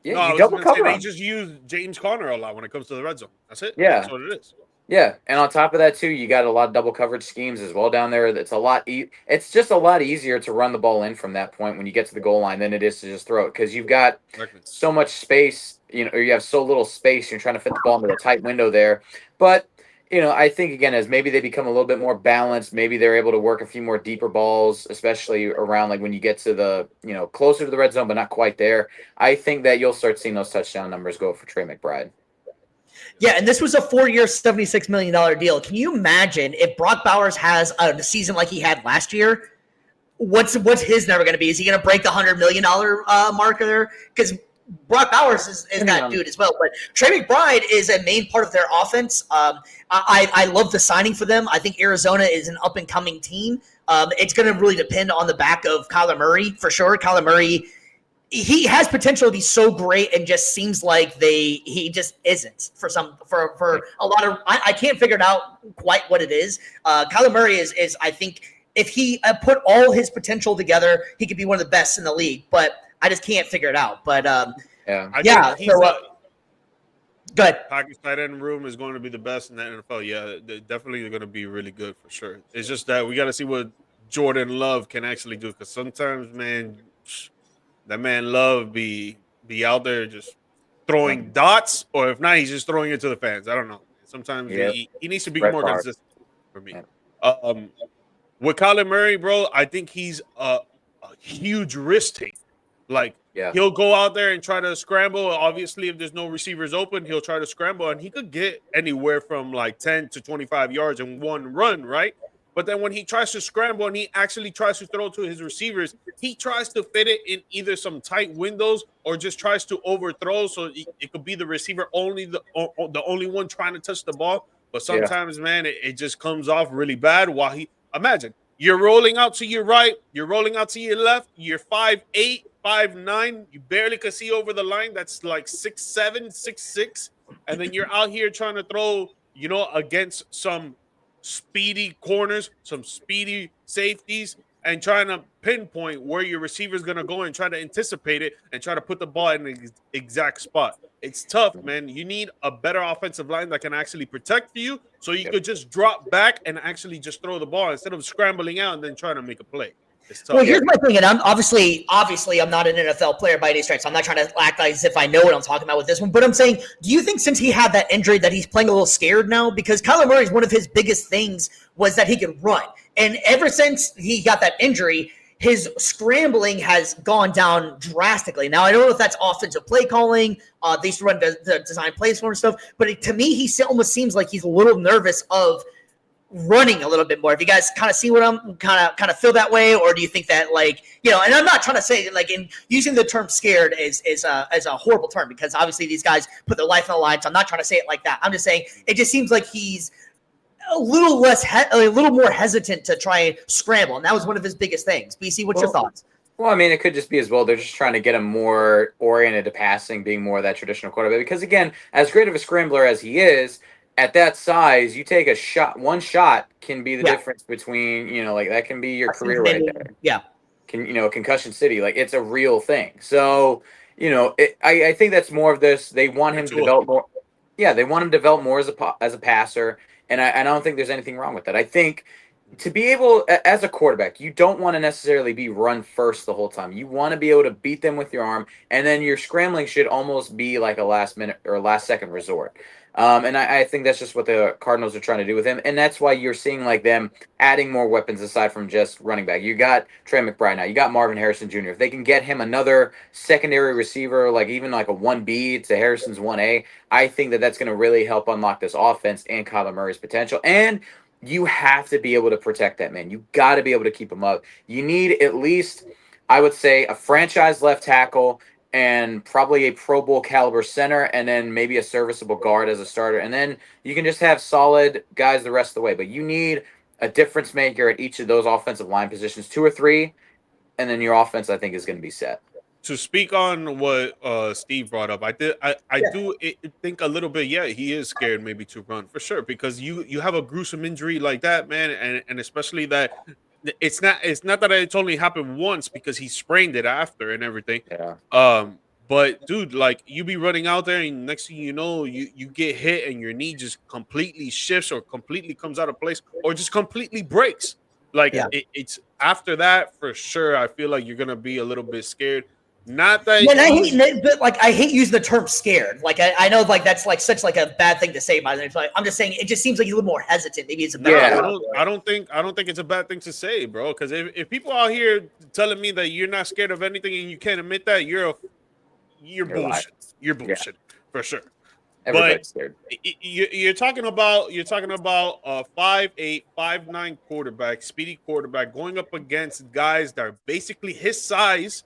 you double cover. They just use James Conner a lot when it comes to the red zone. That's it. Yeah, that's what it is. Yeah, and on top of that too, you got a lot of double coverage schemes as well down there. It's it's just a lot easier to run the ball in from that point when you get to the goal line than it is to just throw it because you've got so much space, or you have so little space. You're trying to fit the ball into a tight window there. But I think again, as maybe they become a little bit more balanced, maybe they're able to work a few more deeper balls, especially around like when you get to the closer to the red zone, but not quite there. I think that you'll start seeing those touchdown numbers go for Trey McBride. Yeah, and this was a 4-year, $76 million deal. Can you imagine if Brock Bowers has a season like he had last year? What's his number going to be? Is he going to break the $100 million marker there? Because Brock Bowers is that dude as well. But Trey McBride is a main part of their offense. I love the signing for them. I think Arizona is an up-and-coming team. It's going to really depend on the back of Kyler Murray for sure. Kyler Murray, he has potential to be so great and just seems like he just isn't for a lot of I can't figure it out quite what it is. Kyler Murray is I think if he put all his potential together, he could be one of the best in the league, but I just can't figure it out. But good. Package tight end room is going to be the best in the NFL. Yeah, they're definitely going to be really good for sure. It's just that we got to see what Jordan Love can actually do because sometimes, man, that man Love be out there just throwing dots, or if not, he's just throwing it to the fans. I don't know. Sometimes he needs to be more consistent for me. With Kyler Murray, bro, I think he's a huge risk take. Like, he'll go out there and try to scramble. Obviously, if there's no receivers open, he'll try to scramble, and he could get anywhere from like 10 to 25 yards in one run, right? But then when he tries to scramble and he actually tries to throw to his receivers, he tries to fit it in either some tight windows or just tries to overthrow. So it could be the receiver the only one trying to touch the ball. But sometimes, man, it just comes off really bad. Imagine you're rolling out to your right, you're rolling out to your left, you're 5'8", 5'9", you barely can see over the line. That's like 6'7", 6'6", and then you're out here trying to throw, against some speedy corners, some speedy safeties, and trying to pinpoint where your receiver is going to go and try to anticipate it and try to put the ball in the exact spot. It's tough, man. You need a better offensive line that can actually protect you so you could just drop back and actually just throw the ball instead of scrambling out and then trying to make a play. Well, here's my thing, and I'm obviously I'm not an NFL player by any stretch. So I'm not trying to act like as if I know what I'm talking about with this one. But I'm saying, do you think since he had that injury that he's playing a little scared now? Because Kyler Murray's one of his biggest things was that he could run. And ever since he got that injury, his scrambling has gone down drastically. Now, I don't know if that's offensive play calling. They used to run the design plays for him and stuff. But to me, he almost seems like he's a little nervous of running a little bit more? If you guys kind of see what I'm kind of feel that way, or do you think that like, you know, and I'm not trying to say like in using the term scared is a horrible term, because obviously these guys put their life on the line. So I'm not trying to say it like that. I'm just saying it just seems like he's a little more hesitant to try and scramble, and that was one of his biggest things. BC, what's your thoughts? Well, I mean, it could just be as well. They're just trying to get him more oriented to passing, being more of that traditional quarterback. Because again, as great of a scrambler as he is, at that size, you take a shot. One shot can be the difference between, you know, like that can be your career right there. Yeah. Concussion city, like it's a real thing. So, you know, I think that's more of this. They want him to develop more. Yeah, they want him to develop more as a passer, and I don't think there's anything wrong with that. I think to be able, as a quarterback, you don't want to necessarily be run first the whole time. You want to be able to beat them with your arm, and then your scrambling should almost be like a last minute or last second resort. And I think that's just what the Cardinals are trying to do with him. And that's why you're seeing like them adding more weapons aside from just running back. You got Trey McBride now. You got Marvin Harrison Jr. If they can get him another secondary receiver, like even like a 1B to Harrison's 1A, I think that that's going to really help unlock this offense and Kyler Murray's potential. And you have to be able to protect that man. You got to be able to keep him up. You need at least, I would say, a franchise left tackle and probably a Pro Bowl caliber center, and then maybe a serviceable guard as a starter. And then you can just have solid guys the rest of the way. But you need a difference maker at each of those offensive line positions, 2 or 3, and then your offense, I think, is going to be set. To speak on what Steve brought up, I do think a little bit. Yeah, he is scared maybe to run for sure, because you have a gruesome injury like that, man, and especially that it's not that it's only happened once, because he sprained it after and everything. Yeah. But dude, like you be running out there, and next thing you know, you get hit and your knee just completely shifts or completely comes out of place or just completely breaks. Like it's after that for sure. I feel like you're gonna be a little bit scared. Not that, I hate using the term scared. Like I know, like that's like such like a bad thing to say. By the way, I'm just saying it just seems like he's a little more hesitant. Maybe it's a bad. I don't think it's a bad thing to say, bro. Because if people out here telling me that you're not scared of anything and you can't admit that, you're bullshit. Lying. You're bullshit for sure. Everybody's scared. You're talking about a 5'8", 5'9" quarterback, speedy quarterback, going up against guys that are basically his size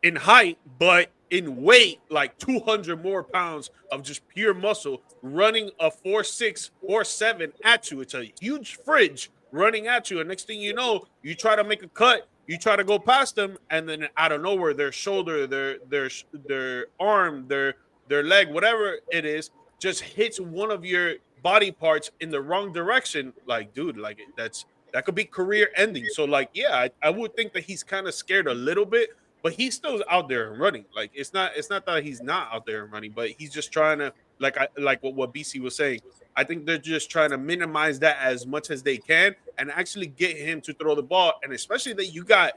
in height, but in weight, like 200 more pounds of just pure muscle, running a 4'6", 4'7" at you. It's a huge fridge running at you, and next thing you know, you try to make a cut, you try to go past them, and then out of nowhere, their shoulder, their arm, their leg, whatever it is, just hits one of your body parts in the wrong direction. Like, dude, like that could be career ending. So, like, yeah, I would think that he's kind of scared a little bit. But he's still out there and running. Like it's not that he's not out there and running, but he's just trying to like what BC was saying. I think they're just trying to minimize that as much as they can and actually get him to throw the ball. And especially that you got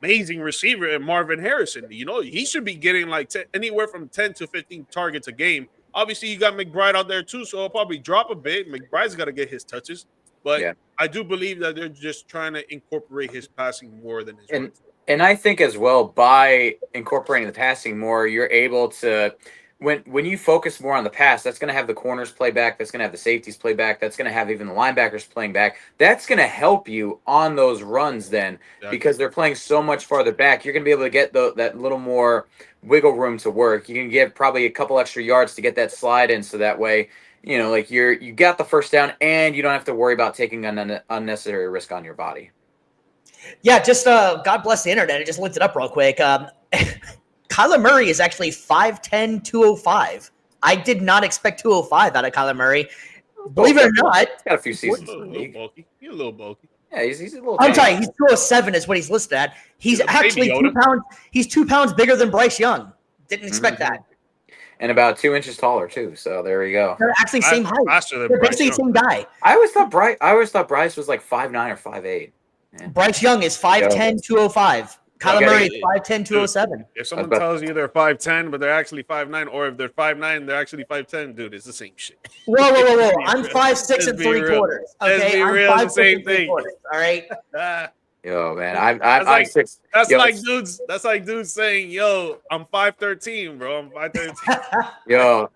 amazing receiver in Marvin Harrison. You know, he should be getting like anywhere from 10 to 15 targets a game. Obviously, you got McBride out there too, so he'll probably drop a bit. McBride's got to get his touches, but I do believe that they're just trying to incorporate his passing more than his running. And I think as well, by incorporating the passing more, you're able to, when you focus more on the pass, that's going to have the corners play back, that's going to have the safeties play back, that's going to have even the linebackers playing back. That's going to help you on those runs then, because they're playing so much farther back. You're going to be able to get that little more wiggle room to work. You can get probably a couple extra yards to get that slide in, so that way, you know, like you got the first down and you don't have to worry about taking an unnecessary risk on your body. Yeah, just God bless the internet. I just looked it up real quick. Kyler Murray is actually 5'10", 205. I did not expect 205 out of Kyler Murray. Believe it or not. He's got a few seasons. He's a little bulky. Yeah, he's a little. I'm sorry, he's 207 is what he's listed at. He's actually 2 pounds. He's 2 pounds bigger than Bryce Young. Didn't expect that. And about 2 inches taller too. So there you go. They're actually same height. They're basically the same guy. I always thought Bryce was like 5'9" or 5'8". Yeah. Bryce Young is 5'10", 205. Kyler Murray is 5'10", 207. If someone tells you they're 5'10", but they're actually 5'9", or if they're 5'9", they're actually 5'10", dude, it's the same shit. Whoa. I'm 5'6" and 3/4. Okay, I'm 5'6" and 3/4. All right. Yo, man, That's I'm like six. that's Yo, like dudes. That's like dudes saying, "Yo, I'm 5'13", bro. I'm 5'13". yo,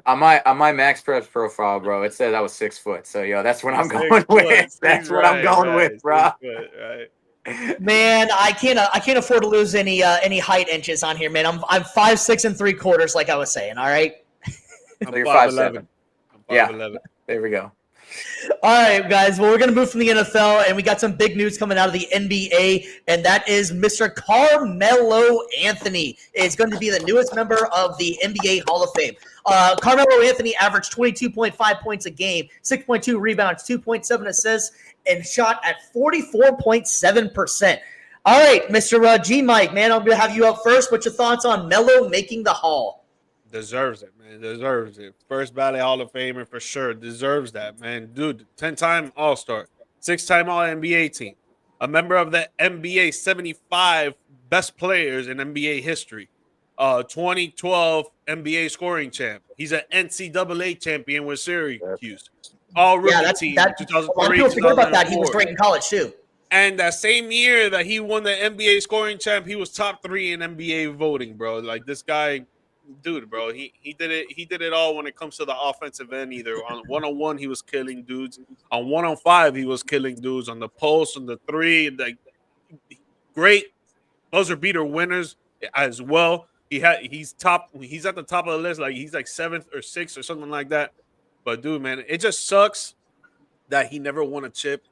on my Max Prep profile, bro. It said I was 6 foot. So yo, that's what I'm going 6 foot, with. That's what I'm right, going right, with, bro. 6 foot, right. Man, I can't afford to lose any height inches on here, man. I'm 5'6 3/4", like I was saying. All right. So I'm you're 5'11". 5'7". I'm Yeah, 5'11". there we go. All right, guys. Well, we're going to move from the NFL, and we got some big news coming out of the NBA, and that is Mr. Carmelo Anthony is going to be the newest member of the NBA Hall of Fame. Carmelo Anthony averaged 22.5 points a game, 6.2 rebounds, 2.7 assists, and shot at 44.7%. All right, Mr. G Mike, man, I'm going to have you up first. What's your thoughts on Melo making the Hall? Deserves it, man. Deserves it. First ballot Hall of Famer for sure. Deserves that, man. Dude, 10-time All-Star, 6-time All-NBA team, a member of the NBA 75 best players in NBA history. 2012 NBA scoring champ. He's an NCAA champion with Syracuse. All Yeah, rookie team, that. A lot of 2003, people forget about that. He was 2004. great in college too. And that same year that he won the NBA scoring champ, he was top 3 in NBA voting, bro. Like this guy, dude, bro, he did it. He did it all when it comes to the offensive end. Either on 1-on-1, he was killing dudes. On 1-on-5, he was killing dudes. On the post, on the three, like great buzzer beater winners as well. He's top. He's at the top of the list. Like he's like 7th or 6th or something like that. But dude, man, it just sucks that he never won a chip.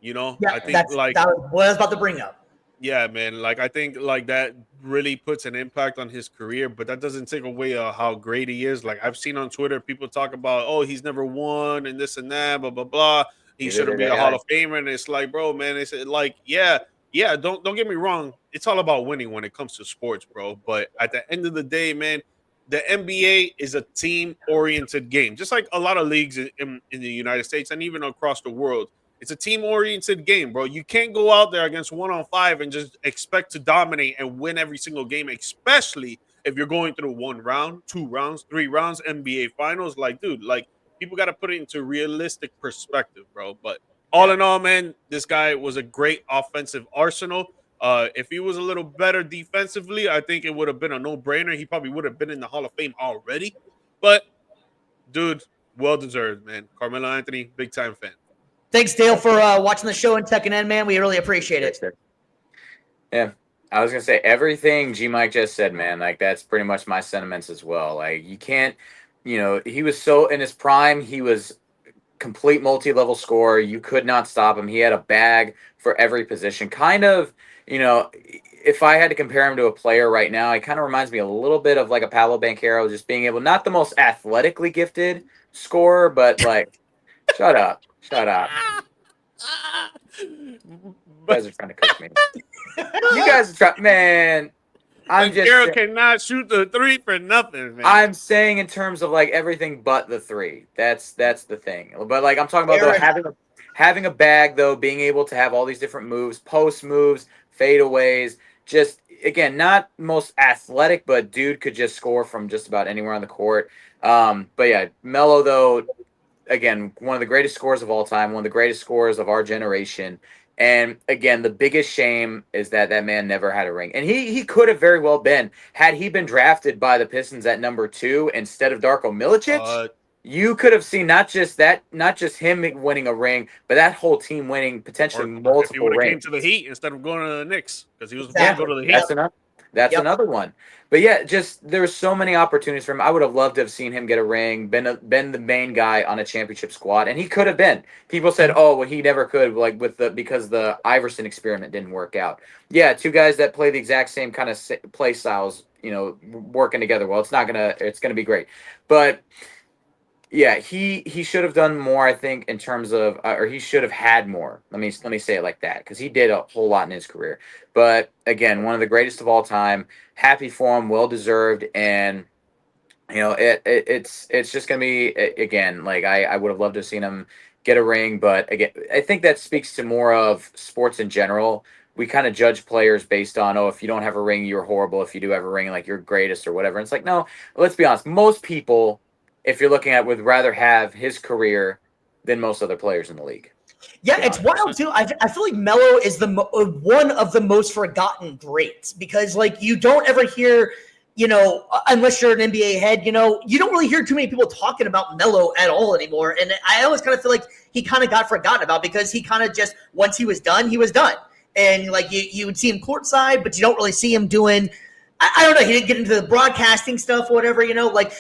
You know, Yeah, I think like that was what I was about to bring up. yeah, man. Like I think like that really puts an impact on his career, but that doesn't take away how great he is. Like I've seen on Twitter people talk about, oh, he's never won and this and that, blah blah blah. He Neither shouldn't did be a Hall AI. of Famer, and it's like, bro, man, it's like, yeah, yeah. Don't get me wrong. It's all about winning when it comes to sports, bro. But at the end of the day, man, the NBA is a team-oriented game, just like a lot of leagues in the United States and even across the world. It's a team-oriented game, bro. You can't go out there against 1-on-5 and just expect to dominate and win every single game, especially if you're going through 1 round, 2 rounds, 3 rounds, NBA Finals. Like, dude, like people got to put it into realistic perspective, bro. But all in all, man, this guy was a great offensive arsenal. If he was a little better defensively, I think it would have been a no-brainer. He probably would have been in the Hall of Fame already. But, dude, well-deserved, man. Carmelo Anthony, big-time fan. Thanks, Dale, for watching the show and checking in, man. We really appreciate it. Yeah, I was gonna say everything G Mike just said, man. Like that's pretty much my sentiments as well. Like you can't, he was so in his prime. He was complete multi-level scorer. You could not stop him. He had a bag for every position. Kind of, if I had to compare him to a player right now, it kind of reminds me a little bit of like a Paolo Banchero, just being able, not the most athletically gifted scorer, but like, shut up. You guys are trying to cook me. You guys are trying, man. I'm just Banchero cannot shoot the 3 for nothing, man. I'm saying in terms of like everything but the 3. That's the thing. But like I'm talking about though, having a bag though, being able to have all these different moves, post moves, fadeaways. Just again, not most athletic, but dude could just score from just about anywhere on the court. But yeah, Melo though. Again, one of the greatest scorers of all time, one of the greatest scorers of our generation. And again, the biggest shame is that that man never had a ring. And he could have very well been. Had he been drafted by the Pistons at number 2 instead of Darko Milicic, you could have seen not just him winning a ring, but that whole team winning potentially multiple if he would have rings. came to the Heat instead of going to the Knicks, because he was going to go to the Heat. That's another one. But yeah, just there's so many opportunities for him. I would have loved to have seen him get a ring, been the main guy on a championship squad, and he could have been. People said, "Oh, well, he never could," like because the Iverson experiment didn't work out. Yeah, 2 guys that play the exact same kind of play styles, working together. Well, it's gonna be great, but. Yeah, he should have done more, I think, in terms of, or he should have had more. Let me say it like that, because he did a whole lot in his career. But again, one of the greatest of all time. Happy for him, well deserved, and it's just gonna be again like I would have loved to have seen him get a ring, but again, I think that speaks to more of sports in general. We kind of judge players based on, if you don't have a ring, you're horrible. If you do have a ring, like you're greatest or whatever. And it's like, no, let's be honest. Most people, if you're looking at, would rather have his career than most other players in the league. Yeah, it's wild too. I feel like Melo is one of the most forgotten greats because like you don't ever hear, unless you're an NBA head, you don't really hear too many people talking about Melo at all anymore. And I always kind of feel like he kind of got forgotten about because he kind of just once he was done, he was done. And like you would see him courtside, but you don't really see him doing. I don't know. He didn't get into the broadcasting stuff or whatever, like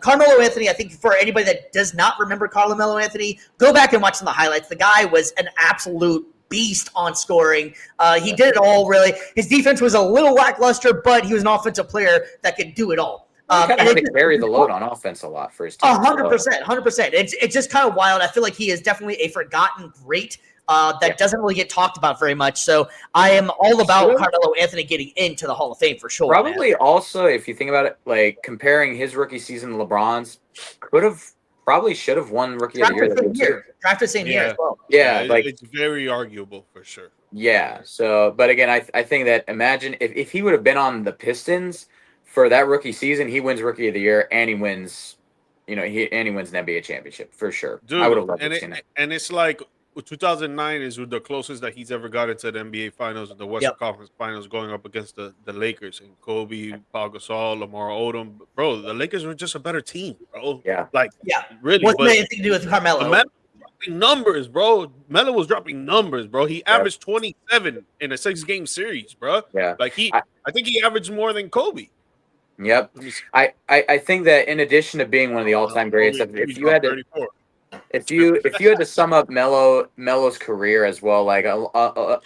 Carmelo Anthony, I think for anybody that does not remember Carmelo Anthony, go back and watch some of the highlights. The guy was an absolute beast on scoring. He did it all really. His defense was a little lackluster, but he was an offensive player that could do it all. And it carried the load on offense a lot for his team. 100%. It's just kind of wild. I feel like he is definitely a forgotten great. That doesn't really get talked about very much. So I am all about Carmelo Anthony getting into the Hall of Fame for sure. Probably also, if you think about it, like comparing his rookie season to LeBron's, probably should have won Rookie of the Year. Drafted same year as well. Yeah, like it's very arguable for sure. Yeah. So, but again, I think that imagine if he would have been on the Pistons for that rookie season, he wins Rookie of the Year and he wins, he wins an NBA championship for sure. Dude, I would have loved to see it. And it's like 2009 is the closest that he's ever gotten to the NBA Finals and the Western Conference Finals, going up against the Lakers and Kobe, Pau Gasol, Lamar Odom. Bro, the Lakers were just a better team, bro. Yeah, really. What's anything to do with Carmelo? Dropping numbers, bro. Melo was dropping numbers, bro. He averaged 27 in a 6-game series, bro. Yeah, like I think he averaged more than Kobe. Yep. I think that in addition to being one of the all-time greats, if you had to. 34. If you had to sum up Melo's career as well, like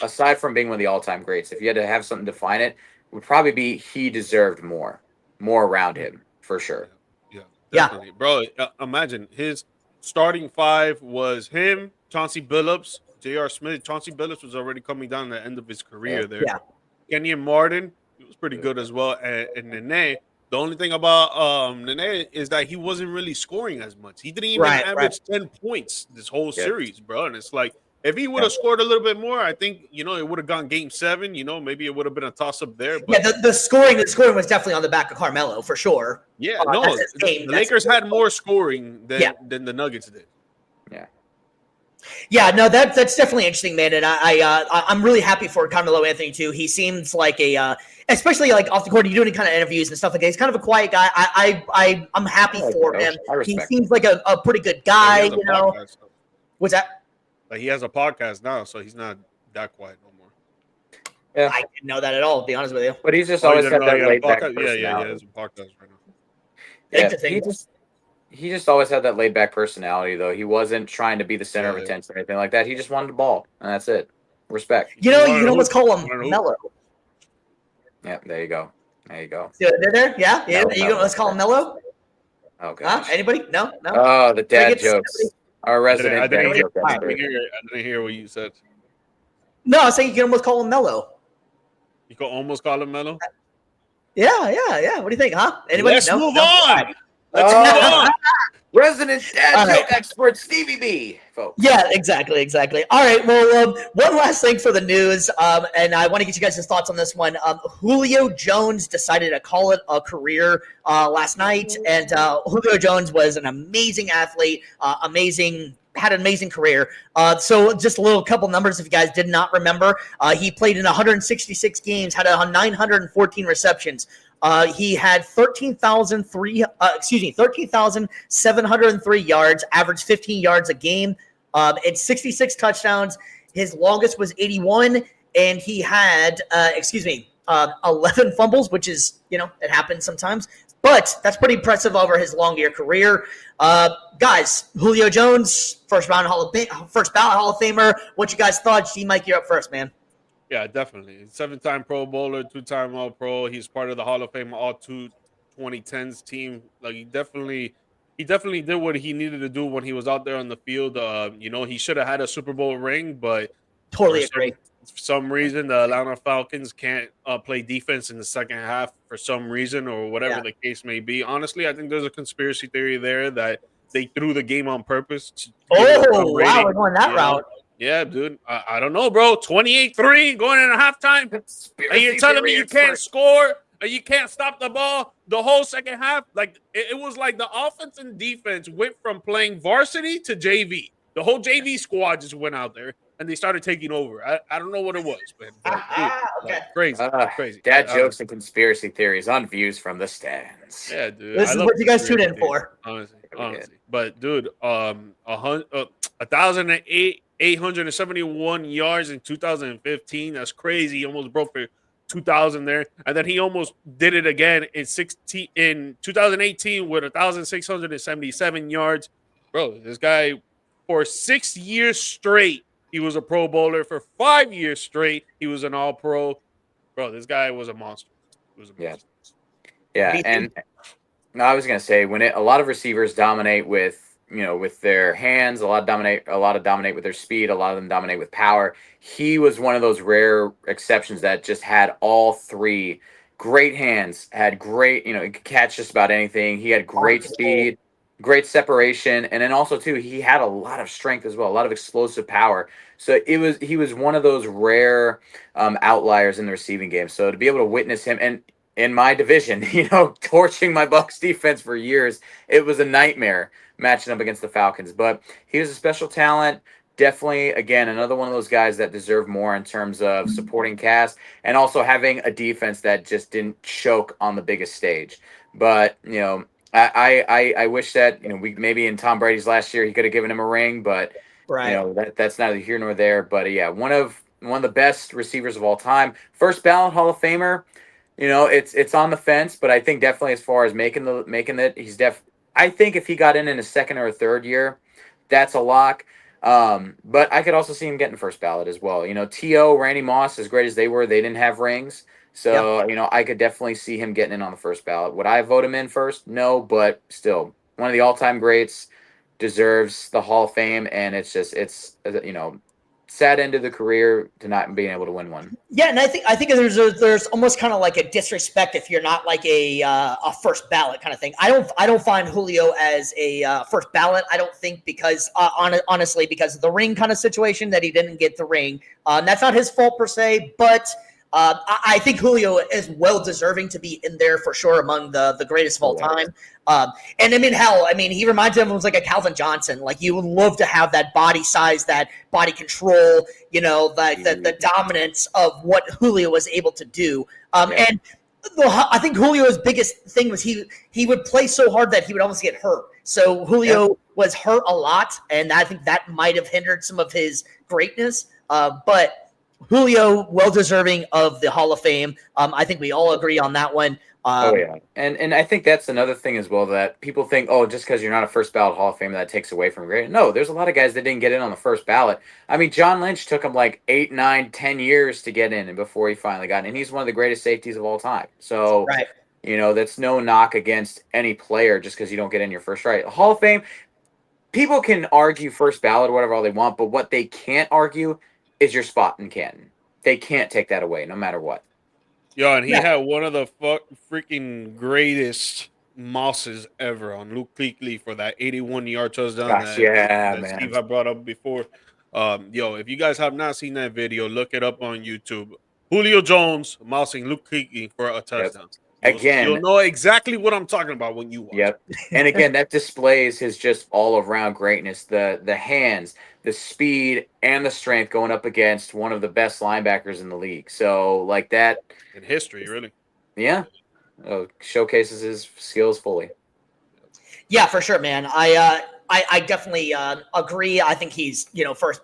aside from being one of the all-time greats, if you had to have something to define it, would probably be he deserved more around him for sure. Yeah, definitely. Bro. Imagine his starting five was him, Chauncey Billups, J.R. Smith. Chauncey Billups was already coming down the end of his career there. Yeah. Kenyon Martin, he was pretty good as well, and Nene. The only thing about Nene is that he wasn't really scoring as much. He didn't even average 10 points this whole series, bro. And it's like, if he would have scored a little bit more, I think, it would have gone game 7. Maybe it would have been a toss-up there. But the scoring was definitely on the back of Carmelo, for sure. Yeah, the Lakers had more scoring than the Nuggets did. Yeah. Yeah, no, that's definitely interesting, man. And I'm really happy for Carmelo Anthony too. He seems like especially like off the court, you do any kind of interviews and stuff like that. He's kind of a quiet guy. I'm happy for him. He seems like a pretty good guy. What's that? Like he has a podcast now, so he's not that quiet no more. Yeah, I didn't know that at all. To be honest with you, but he's just always had that laid back personality. Yeah, he has a podcast right now. Yeah, he just always had that laid back personality, though. He wasn't trying to be the center of attention or anything like that. He just wanted the ball, and that's it. Respect. You can almost call him Melo. Yeah, there you go. There? Yeah. Let's call him Melo. Okay. Anybody? No. Oh, the dad jokes. Our resident I didn't dad joke. I didn't hear what you said. No, I was saying you can almost call him Melo. You can almost call him Melo? Yeah. What do you think, huh? Anybody? Let's move on. Let's move on. Resident dad joke expert Stevie B, folks. Yeah, exactly. All right, well, one last thing for the news, and I want to get you guys' thoughts on this one. Julio Jones decided to call it a career last night, and Julio Jones was an amazing athlete, had an amazing career. So just a couple numbers if you guys did not remember. He played in 166 games, had 914 receptions. He had 13,703 yards, averaged 15 yards a game, and 66 touchdowns. His longest was 81, and he had 11 fumbles, which is, it happens sometimes. But that's pretty impressive over his long-year career. Guys, Julio Jones, first ballot Hall of Famer. What you guys thought? G-Mike, you're up first, man. Yeah, definitely. 7-time Pro Bowler, 2-time All-Pro. He's part of the Hall of Fame all 2010s team. Like he definitely did what he needed to do when he was out there on the field. He should have had a Super Bowl ring, but totally agree. For some reason, the Atlanta Falcons can't play defense in the second half for some reason or whatever the case may be. Honestly, I think there's a conspiracy theory there that they threw the game on purpose. Wow, we're going that route. Yeah, dude. I don't know, bro. 28-3 going into halftime. And you're telling me you can't score or you can't stop the ball the whole second half? Like, it was like the offense and defense went from playing varsity to JV. The whole JV squad just went out there and they started taking over. I don't know what it was, man. But dude, Okay. crazy. Dad jokes and conspirty theories on Views from the Stands. Yeah, dude. This is what you guys tune in for. Honestly. But dude, 1,871 yards in 2015. That's crazy. He almost broke for 2,000 there, and then he almost did it again in 2018 with 1,677 yards. Bro, this guy for 6 years straight, he was a Pro Bowler. For 5 years straight, he was an All Pro. Bro, this guy was a monster. He was a monster. Yeah, and I was gonna say a lot of receivers dominate with their hands, a lot dominate with their speed, a lot of them dominate with power. He was one of those rare exceptions that just had all three. Great hands, had great, he could catch just about anything. He had great speed, great separation, and then also too, he had a lot of strength as well, a lot of explosive power. So he was one of those rare outliers in the receiving game. So to be able to witness him and in my division, torching my Bucs defense for years, it was a nightmare matching up against the Falcons. But he was a special talent. Definitely, again, another one of those guys that deserve more in terms of supporting cast and also having a defense that just didn't choke on the biggest stage. But, I wish that, we maybe in Tom Brady's last year, he could have given him a ring, but, that's neither here nor there. But, yeah, one of the best receivers of all time. First ballot Hall of Famer. It's on the fence, but I think definitely as far as making it, he's I think if he got in a second or a third year, that's a lock. But I could also see him getting first ballot as well. T.O., Randy Moss, as great as they were, they didn't have rings. So, I could definitely see him getting in on the first ballot. Would I vote him in first? No, but still, one of the all-time greats, deserves the Hall of Fame, and it's sad end of the career to not being able to win one. Yeah, and I think there's almost kind of like a disrespect if you're not like a first ballot kind of thing. I don't find Julio as a first ballot. I don't think because honestly because of the ring kind of situation that he didn't get the ring. That's not his fault per se, but I think Julio is well deserving to be in there for sure among the greatest of all time. And he reminds him of like a Calvin Johnson. Like you would love to have that body size, that body control, the dominance of what Julio was able to do. And I think Julio's biggest thing was he would play so hard that he would almost get hurt. So Julio was hurt a lot, and I think that might have hindered some of his greatness. But Julio, well deserving of the Hall of Fame. I think we all agree on that one. And I think that's another thing as well that people think, just because you're not a first ballot Hall of Famer, that takes away from great. No, there's a lot of guys that didn't get in on the first ballot. I mean, John Lynch took him like 8, 9, 10 years to get in, and before he finally got in. And he's one of the greatest safeties of all time. So, that's no knock against any player just because you don't get in your first right. Hall of Fame, people can argue first ballot or whatever all they want, but what they can't argue is your spot in Canton. They can't take that away, no matter what. Yo, and he had one of the freaking greatest mosses ever on Luke Kuechly for that 81-yard touchdown that Steve had brought up before. If you guys have not seen that video, look it up on YouTube. Julio Jones mousing Luke Kuechly for a touchdown. You'll know exactly what I'm talking about when you watch. And again, that displays his just all-around greatness, the hands, the speed, and the strength going up against one of the best linebackers in the league. So, like that. In history, really. Yeah. Showcases his skills fully. Yeah, for sure, man. I definitely agree. I think he's, first.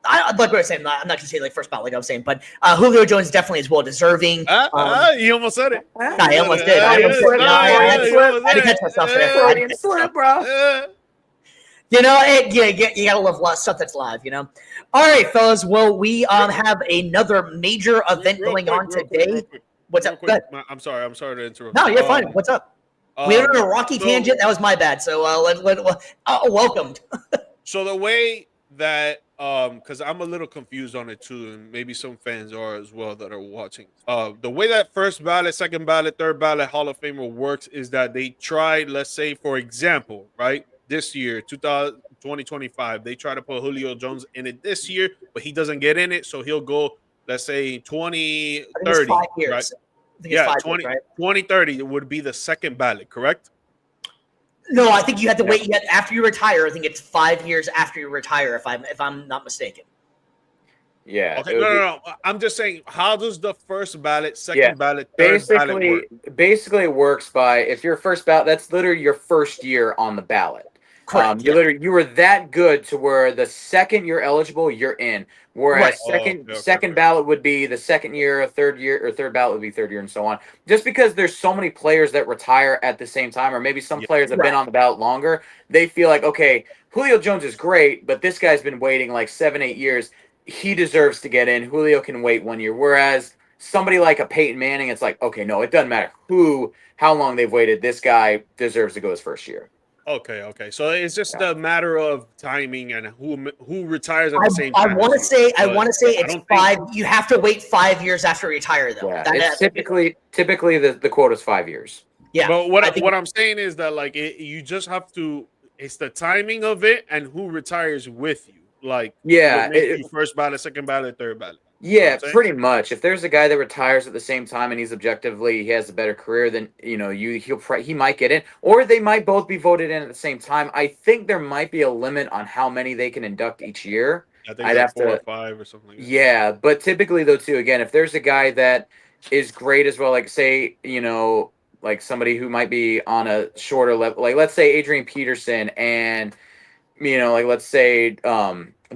Like what I was saying, I'm not going to say like first ballot, like I was saying, but Julio Jones definitely is well deserving. You almost said it. I almost did. I had to catch myself there. Bro. You gotta love stuff that's live. All right, fellas. Well, we have another major event going on today. What's up? I'm sorry to interrupt. No, you're fine. What's up? We went on a rocky tangent. That was my bad. So welcomed. So the way that because I'm a little confused on it too, and maybe some fans are as well that are watching. The way that first ballot, second ballot, third ballot Hall of Famer works is that they try, let's say, for example, right, this year, 2025, they try to put Julio Jones in it this year, but he doesn't get in it, so he'll go, let's say, 2030. 5 years. Right? Yeah, 2030 would be the second ballot, correct? No, I think you have to No. wait. After you retire, I think it's 5 years after you retire, if I'm not mistaken. Yeah. Okay, no. I'm just saying, how does the first ballot, second ballot, third ballot work? Basically, it works by if you're first ballot, that's literally your first year on the ballot. Correct. You were that good to where the second you're eligible, you're in. Whereas Right. second ballot would be the second year, third ballot would be third year, and so on. Just because there's so many players that retire at the same time, or maybe some Yeah. players have been on the ballot longer, they feel like, okay, Julio Jones is great, but this guy's been waiting like 7-8 years. He deserves to get in. Julio can wait 1 year. Whereas somebody like a Peyton Manning, it's like, okay, no, it doesn't matter how long they've waited. This guy deserves to go his first year. Okay. So it's just a matter of timing and who retires at the same time. I want to say it's don't 5. You have to wait 5 years after you retire, though. Yeah, it's typically the quota is 5 years. Yeah. But what I'm saying is that like you just have to. It's the timing of it and who retires with you. Like Yeah, what makes you first ballot, second ballot, third ballot. Yeah, pretty much. If there's a guy that retires at the same time and he's objectively he has a better career, then he might get in, or they might both be voted in at the same time. I think there might be a limit on how many they can induct each year. I think I'd have 4 or 5 or something. Like that. Yeah, but typically though too, again, if there's a guy that is great as well, like say like somebody who might be on a shorter level, like let's say Adrian Peterson and like let's say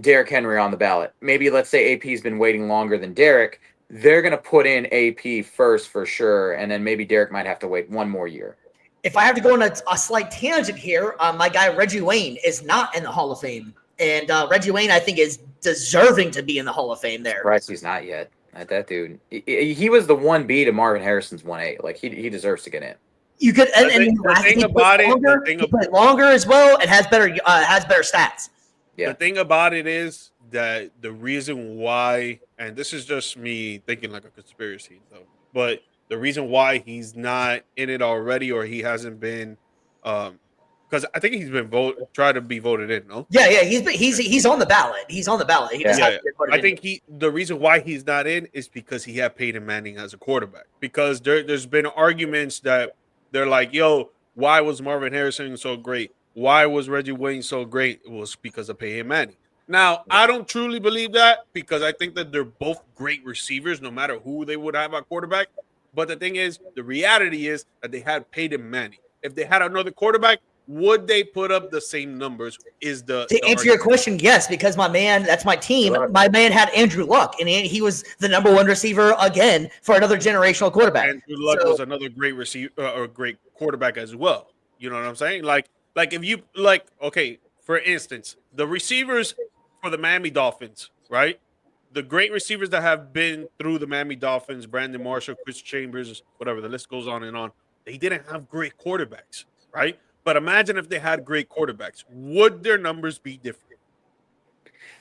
Derrick Henry on the ballot. Maybe let's say AP's been waiting longer than Derrick. They're going to put in AP first for sure, and then maybe Derrick might have to wait 1 more year. If I have to go on a slight tangent here, my guy Reggie Wayne is not in the Hall of Fame, and Reggie Wayne I think is deserving to be in the Hall of Fame there. Right, he's not yet. That dude, he was the 1B to Marvin Harrison's 1A. Like he deserves to get in. You could, and the thing about it, he played longer as well, and has better stats. Yeah. The thing about it is that the reason why, and this is just me thinking like a conspiracy, though, but the reason why he's not in it already, or he hasn't been, because I think he's been tried to be voted in. No. Yeah, he's on the ballot. He's on the ballot. He just I think the reason why he's not in is because he had Peyton Manning as a quarterback. Because there's been arguments that they're like, yo, why was Marvin Harrison so great? Why was Reggie Wayne so great? It was because of Peyton Manning. Now, I don't truly believe that because I think that they're both great receivers, no matter who they would have at quarterback. But the thing is, the reality is that they had Peyton Manning. If they had another quarterback, would they put up the same numbers? To answer your question, yes, because my man, that's my team. My man had Andrew Luck, and he was the #1 receiver again for another generational quarterback. Andrew Luck was another great receiver or great quarterback as well. You know what I'm saying? Like if you okay, for instance, the receivers for the Miami Dolphins, right? The great receivers that have been through the Miami Dolphins, Brandon Marshall, Chris Chambers, whatever, the list goes on and on. They didn't have great quarterbacks, right? But imagine if they had great quarterbacks. Would their numbers be different?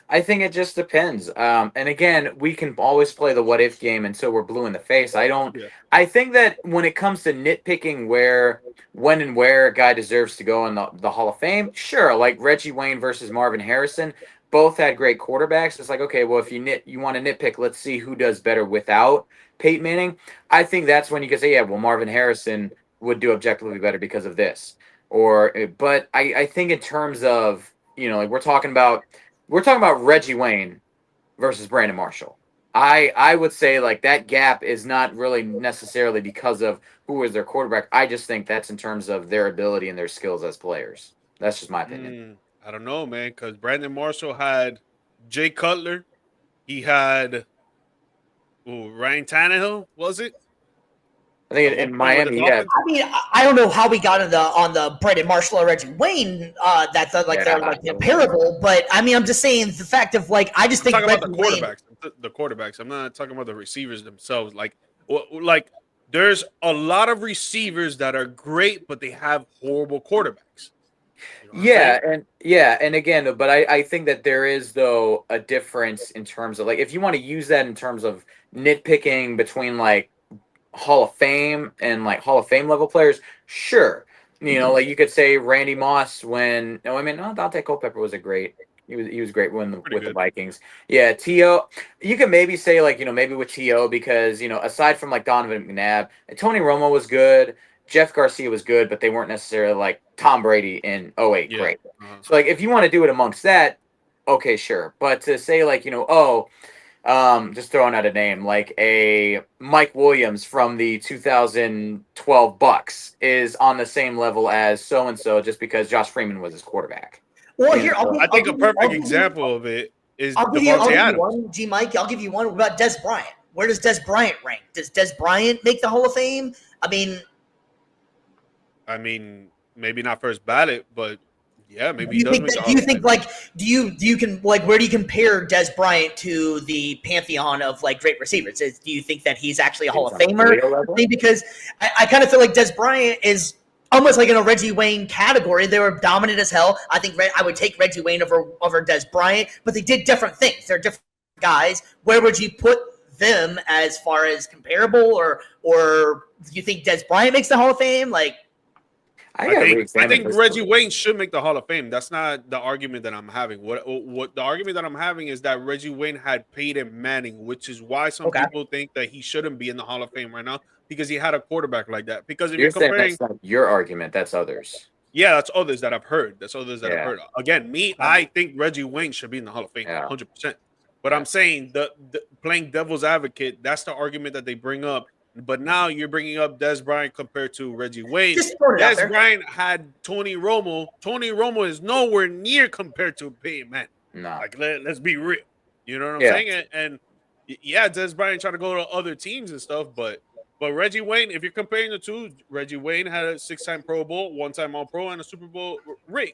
I think it just depends. And again, we can always play the what if game until we're blue in the face. I think that when it comes to nitpicking when and where a guy deserves to go in the Hall of Fame, sure, like Reggie Wayne versus Marvin Harrison, both had great quarterbacks. It's like, okay, well, if you want to nitpick, let's see who does better without Peyton Manning. I think that's when you can say, yeah, well, Marvin Harrison would do objectively better because of this. But I think in terms of, like we're talking about Reggie Wayne versus Brandon Marshall. I would say like that gap is not really necessarily because of who is their quarterback. I just think that's in terms of their ability and their skills as players. That's just my opinion. I don't know, man, because Brandon Marshall had Jay Cutler. He had Ryan Tannehill, was it? I think in Miami, yeah. I mean, I don't know how we got on the Brandon Marshall or Reggie Wayne. They're comparable, but I mean, I'm just saying the fact of like I just think about the quarterbacks. The quarterbacks. I'm not talking about the receivers themselves. Like there's a lot of receivers that are great, but they have horrible quarterbacks. And again, but I think that there is though a difference in terms of like if you want to use that in terms of nitpicking between like Hall of Fame and like Hall of Fame level players, sure. Like you could say Randy Moss Dante Culpepper was he was great with the Vikings. Yeah, T.O. You can maybe say like, maybe with T.O. because, aside from like Donovan McNabb, Tony Romo was good. Jeff Garcia was good, but they weren't necessarily like Tom Brady in '08 Yeah. great. So like if you want to do it amongst that, okay, sure. But to say like, just throwing out a name like a Mike Williams from the 2012 Bucks is on the same level as so and so just because Josh Freeman was his quarterback. Well, You here, know, I think a perfect example of it is Devontae Adams. One, G Mike, I'll give you one. What about Des Bryant? Where does Des Bryant rank? Does Des Bryant make the Hall of Fame? I mean, maybe not first ballot, but yeah, maybe do you think where do you compare Des Bryant to the pantheon of like great receivers? Do you think that he's actually a Hall of Famer? Because I kind of feel like Des Bryant is almost like in a Reggie Wayne category. They were dominant as hell. I think I would take Reggie Wayne over Des Bryant, but they did different things. They're different guys. Where would you put them as far as comparable, or do you think Des Bryant makes the Hall of Fame? Like, I think Reggie Wayne should make the Hall of Fame. That's not the argument that I'm having. What the argument that I'm having is that Reggie Wayne had Peyton Manning, which is why some people think that he shouldn't be in the Hall of Fame right now because he had a quarterback like that. Because if you're comparing, that's not your argument, that's others. Yeah, that's others that I've heard. I've heard. Again, I think Reggie Wayne should be in the Hall of Fame, 100%. But I'm saying the playing devil's advocate, that's the argument that they bring up. But now you're bringing up Des Bryant compared to Reggie Wayne. Des Bryant had Tony Romo. Tony Romo is nowhere near compared to Peyton Manning. No. Like, let's be real. You know what I'm saying? And yeah, Des Bryant trying to go to other teams and stuff, but Reggie Wayne, if you're comparing the two, Reggie Wayne had a 6-time Pro Bowl, 1-time All-Pro, and a Super Bowl ring.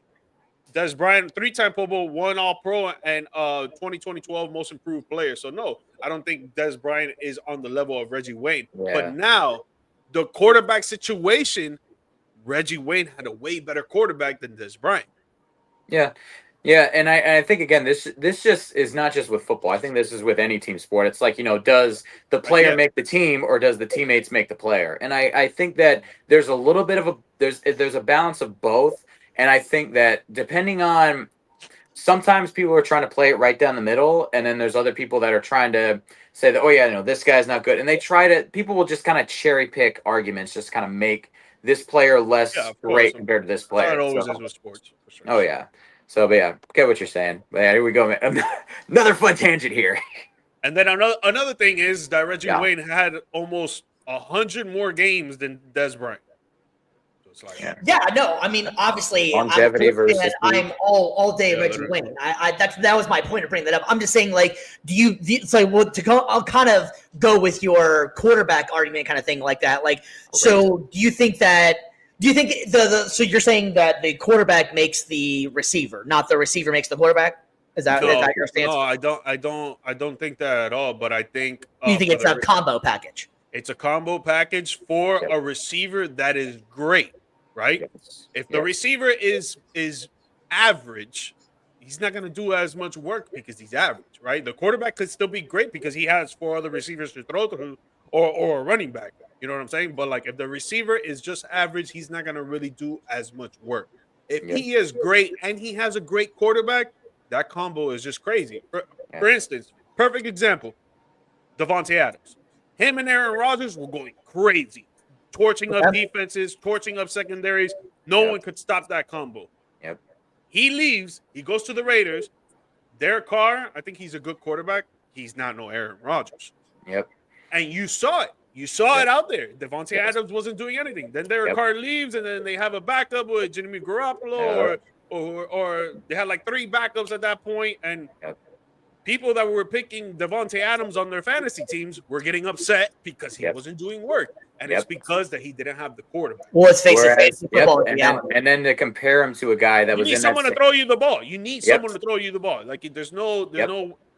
Des Bryant, 3-time Pro Bowl, 1 All-Pro, and 2012 Most Improved Player. So, no, I don't think Des Bryant is on the level of Reggie Wayne. Yeah. But now, the quarterback situation, Reggie Wayne had a way better quarterback than Des Bryant. Yeah. Yeah, and I think, again, this just is not just with football. I think this is with any team sport. It's like, does the player make the team or does the teammates make the player? And I think that there's a little bit of there's a balance of both. And I think that depending on, sometimes people are trying to play it right down the middle, and then there's other people that are trying to say that, this guy's not good. And people will just kind of cherry pick arguments, just kind of make this player less great compared to this player. That always is with sports. For sure. Oh, yeah. So, but yeah, get what you're saying. But yeah, here we go, man. Another fun tangent here. And then another thing is that Reggie Wayne had almost 100 more games than Des Bryant. I mean, obviously, I'm all day Reggie Wayne. That was my point of bringing that up. I'm just saying, like, I'll kind of go with your quarterback argument kind of thing like that. Like, so do you think so you're saying that the quarterback makes the receiver, not the receiver makes the quarterback? Is that your stance? No, I don't think that at all. But I think you think it's a combo package. It's a combo package for a receiver that is great. Right? Yes. If the receiver is average, he's not going to do as much work because he's average, right? The quarterback could still be great because he has 4 other receivers to throw to or a running back. You know what I'm saying? But like if the receiver is just average, he's not going to really do as much work. If he is great and he has a great quarterback, that combo is just crazy. For instance, perfect example, Davante Adams. Him and Aaron Rodgers were going crazy. Torching up defenses, torching up secondaries. No one could stop that combo. Yep. He leaves. He goes to the Raiders. Derek Carr, I think he's a good quarterback. He's not no Aaron Rodgers. Yep. And you saw it. You saw it out there. Davante Adams wasn't doing anything. Then Derek Carr leaves, and then they have a backup with Jimmy Garoppolo, or they had like 3 backups at that point, and people that were picking Davante Adams on their fantasy teams were getting upset because he wasn't doing work. And it's because that he didn't have the quarterback. Well, let's face it. And then to compare him to a guy that you need someone to throw you the ball. You need someone to throw you the ball. Like there's no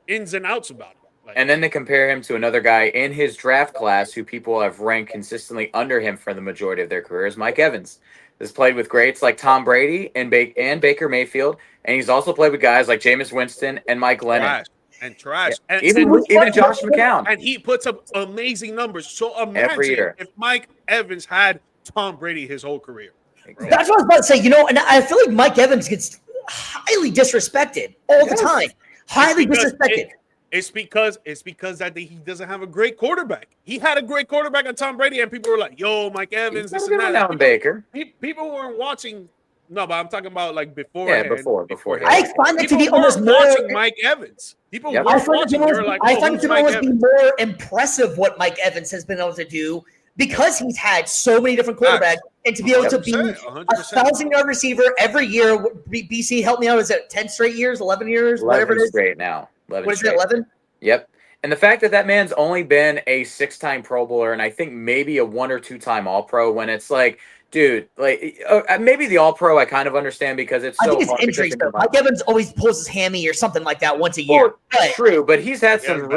ins and outs about it. Like, and then to compare him to another guy in his draft class who people have ranked consistently under him for the majority of their careers, Mike Evans. Has played with greats like Tom Brady and Baker Mayfield, and he's also played with guys like Jameis Winston and Mike Lennon. Trash. And even Josh McCown. And he puts up amazing numbers. So imagine every year if Mike Evans had Tom Brady his whole career. Exactly. That's what I was about to say. And I feel like Mike Evans gets highly disrespected all the time. Highly disrespected. It's because that he doesn't have a great quarterback. He had a great quarterback on Tom Brady, and people were like, "Yo, Mike Evans, this and that." Now Baker. People weren't watching. No, but I'm talking about like Yeah, beforehand. beforehand. I find it to be almost more watching Mike Evans. People weren't watching. They were like, I find it to almost be more impressive what Mike Evans has been able to do because he's had so many different quarterbacks, and to be able to be 100%. 1,000-yard receiver every year. BC, help me out. Is it 10 straight years, 11 years, 11 whatever it is? Straight now. What is it? 11. Yep. And the fact that man's only been a 6-time Pro Bowler and I think maybe a 1 or 2-time All-Pro, when it's like, dude, like maybe the All-Pro I kind of understand because it's so hard. I think it's injuries though. Mike Evans always pulls his hammy or something like that once a year. True, but he's had some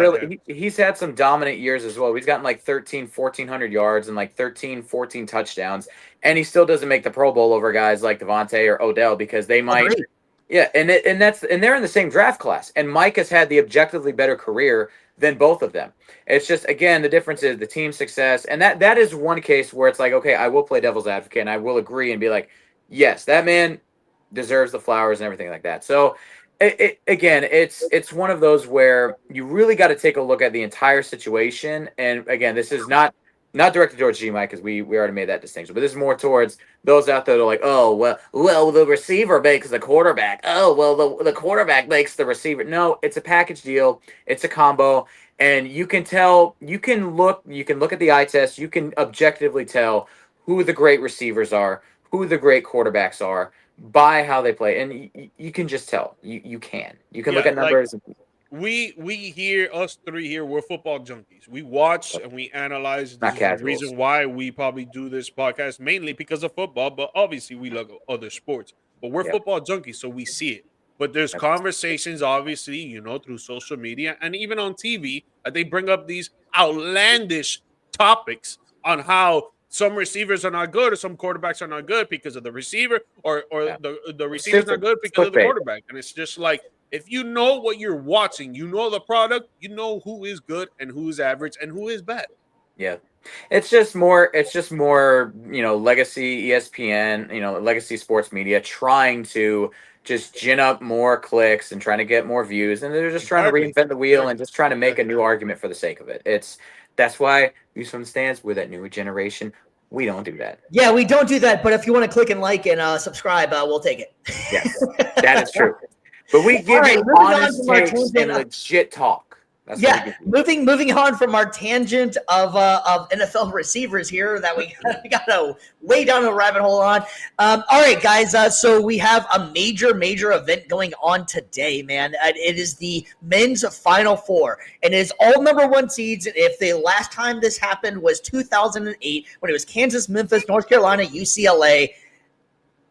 he's had some dominant years as well. He's gotten like 1,400 yards and like 13, 14 touchdowns, and he still doesn't make the Pro Bowl over guys like Devontae or Odell because they might. Agreed. Yeah, and they're in the same draft class, and Mike has had the objectively better career than both of them. It's just, again, the difference is the team success, and that is one case where it's like, okay, I will play devil's advocate, and I will agree and be like, yes, that man deserves the flowers and everything like that. So, again, it's one of those where you really got to take a look at the entire situation, and again, this is not directed towards G-Mike because we already made that distinction, but this is more towards those out there that are like, oh, well, the receiver makes the quarterback. Oh, well, the quarterback makes the receiver. No, it's a package deal. It's a combo, and you can tell. You can look at the eye test. You can objectively tell who the great receivers are, who the great quarterbacks are by how they play, and you can just tell. You can look at numbers. We here, us three here, we're football junkies. We watch and we analyze. This is the reason why we probably do this podcast, mainly because of football, but obviously we love other sports. But we're football junkies, so we see it. But there's conversations, obviously, through social media and even on TV, that they bring up these outlandish topics on how some receivers are not good or some quarterbacks are not good because of the receiver or the receiver's not good because of the quarterback. And it's just like, if you know what you're watching, you know the product, you know who is good and who is average and who is bad. Yeah. It's just more, legacy ESPN, legacy sports media trying to just gin up more clicks and trying to get more views. And they're just trying to reinvent the wheel and just trying to make a new argument for the sake of it. That's why Views from the Stands, we're that newer generation. We don't do that. Yeah, we don't do that. But if you want to click and like and subscribe, we'll take it. Yes, that is true. But we give you honest takes and legit talk. That's moving on from our tangent of NFL receivers here that we got to way down the rabbit hole on. All right, guys. So we have a major event going on today, man. It is the men's Final Four, and it is all number one seeds. If the last time this happened was 2008, when it was Kansas, Memphis, North Carolina, UCLA.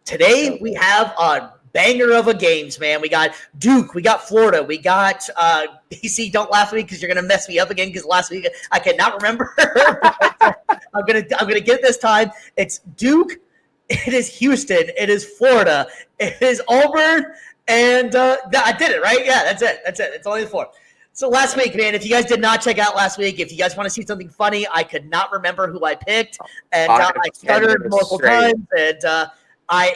Today we have a banger of a games, man. We got Duke, we got Florida, we got BC. Don't laugh at me because you're gonna mess me up again because last week I cannot remember. I'm gonna get it this time. It's Duke, it is Houston, it is Florida, it is Auburn, and I did it right. Yeah, that's it. It's only the four. So last week, man, if you guys did not check out last week, if you guys want to see something funny, I could not remember who I picked, and I stuttered multiple times, and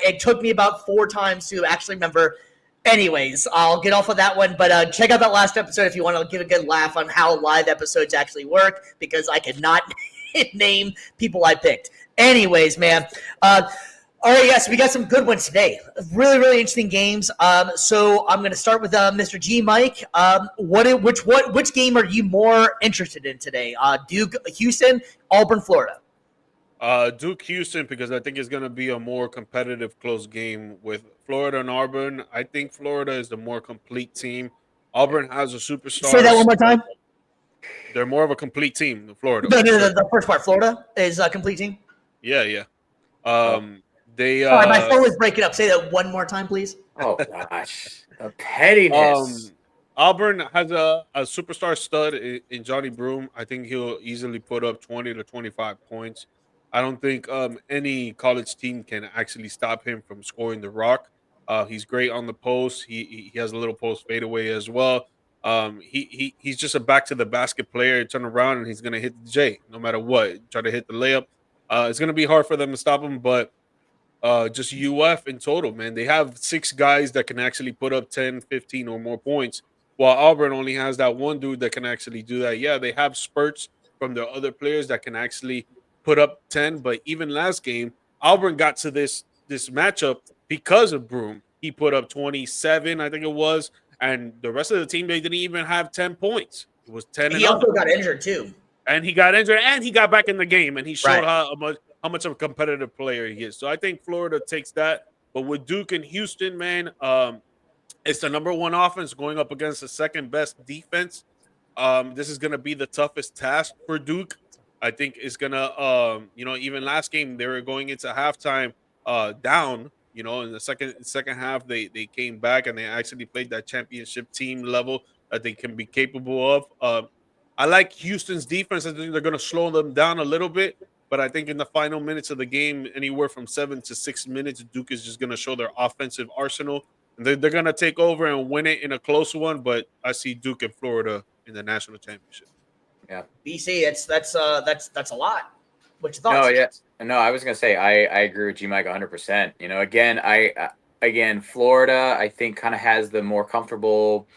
it took me about 4 times to actually remember. Anyways, I'll get off of that one. But check out that last episode if you want to give a good laugh on how live episodes actually work, because I could not name people I picked. Anyways, man. All right, yes, we got some good ones today. Really interesting games. So I'm going to start with Mr. G. Mike. Which game are you more interested in today? Duke, Houston, Auburn, Florida. Duke Houston, because I think it's going to be a more competitive, close game with Florida and Auburn. I think Florida is the more complete team. Auburn has a superstar. Say that one more time. They're more of a complete team than Florida. The first part, Florida is a complete team. Yeah. My phone was breaking up. Say that one more time, please. Oh gosh, the pettiness. Auburn has a superstar stud in Johnny Broom. I think he'll easily put up 20 to 25 points. I don't think any college team can actually stop him from scoring the rock. He's great on the post. He has a little post fadeaway as well. He's just a back to the basket player. Turn around and he's gonna hit the J no matter what. Try to hit the layup. It's gonna be hard for them to stop him, but just UF in total, man. They have 6 guys that can actually put up 10, 15 or more points. while Auburn only has that one dude that can actually do that. Yeah, they have spurts from their other players that can actually put up 10, but even last game, Auburn got to this matchup because of Broom. He put up 27, I think it was, and the rest of the team, they didn't even have 10 points. It was 10 He and also under. got injured too. And he got injured, and he got back in the game, and he showed Right. how much of a competitive player he is. So I think Florida takes that. But with Duke and Houston, man, it's the number one offense going up against the second best defense. This is going to be the toughest task for Duke. I think it's going to, even last game, they were going into halftime down. In the second half, they came back and they actually played that championship team level that they can be capable of. I like Houston's defense. I think they're going to slow them down a little bit. But I think in the final minutes of the game, anywhere from 7 to 6 minutes, Duke is just going to show their offensive arsenal. And they're going to take over and win it in a close one. But I see Duke and Florida in the national championship. Yeah. BC, that's a lot. What's your thoughts? No, yeah. No, I was going to say, I agree with G-Mike 100%. Again, Florida, I think, kind of has the more comfortable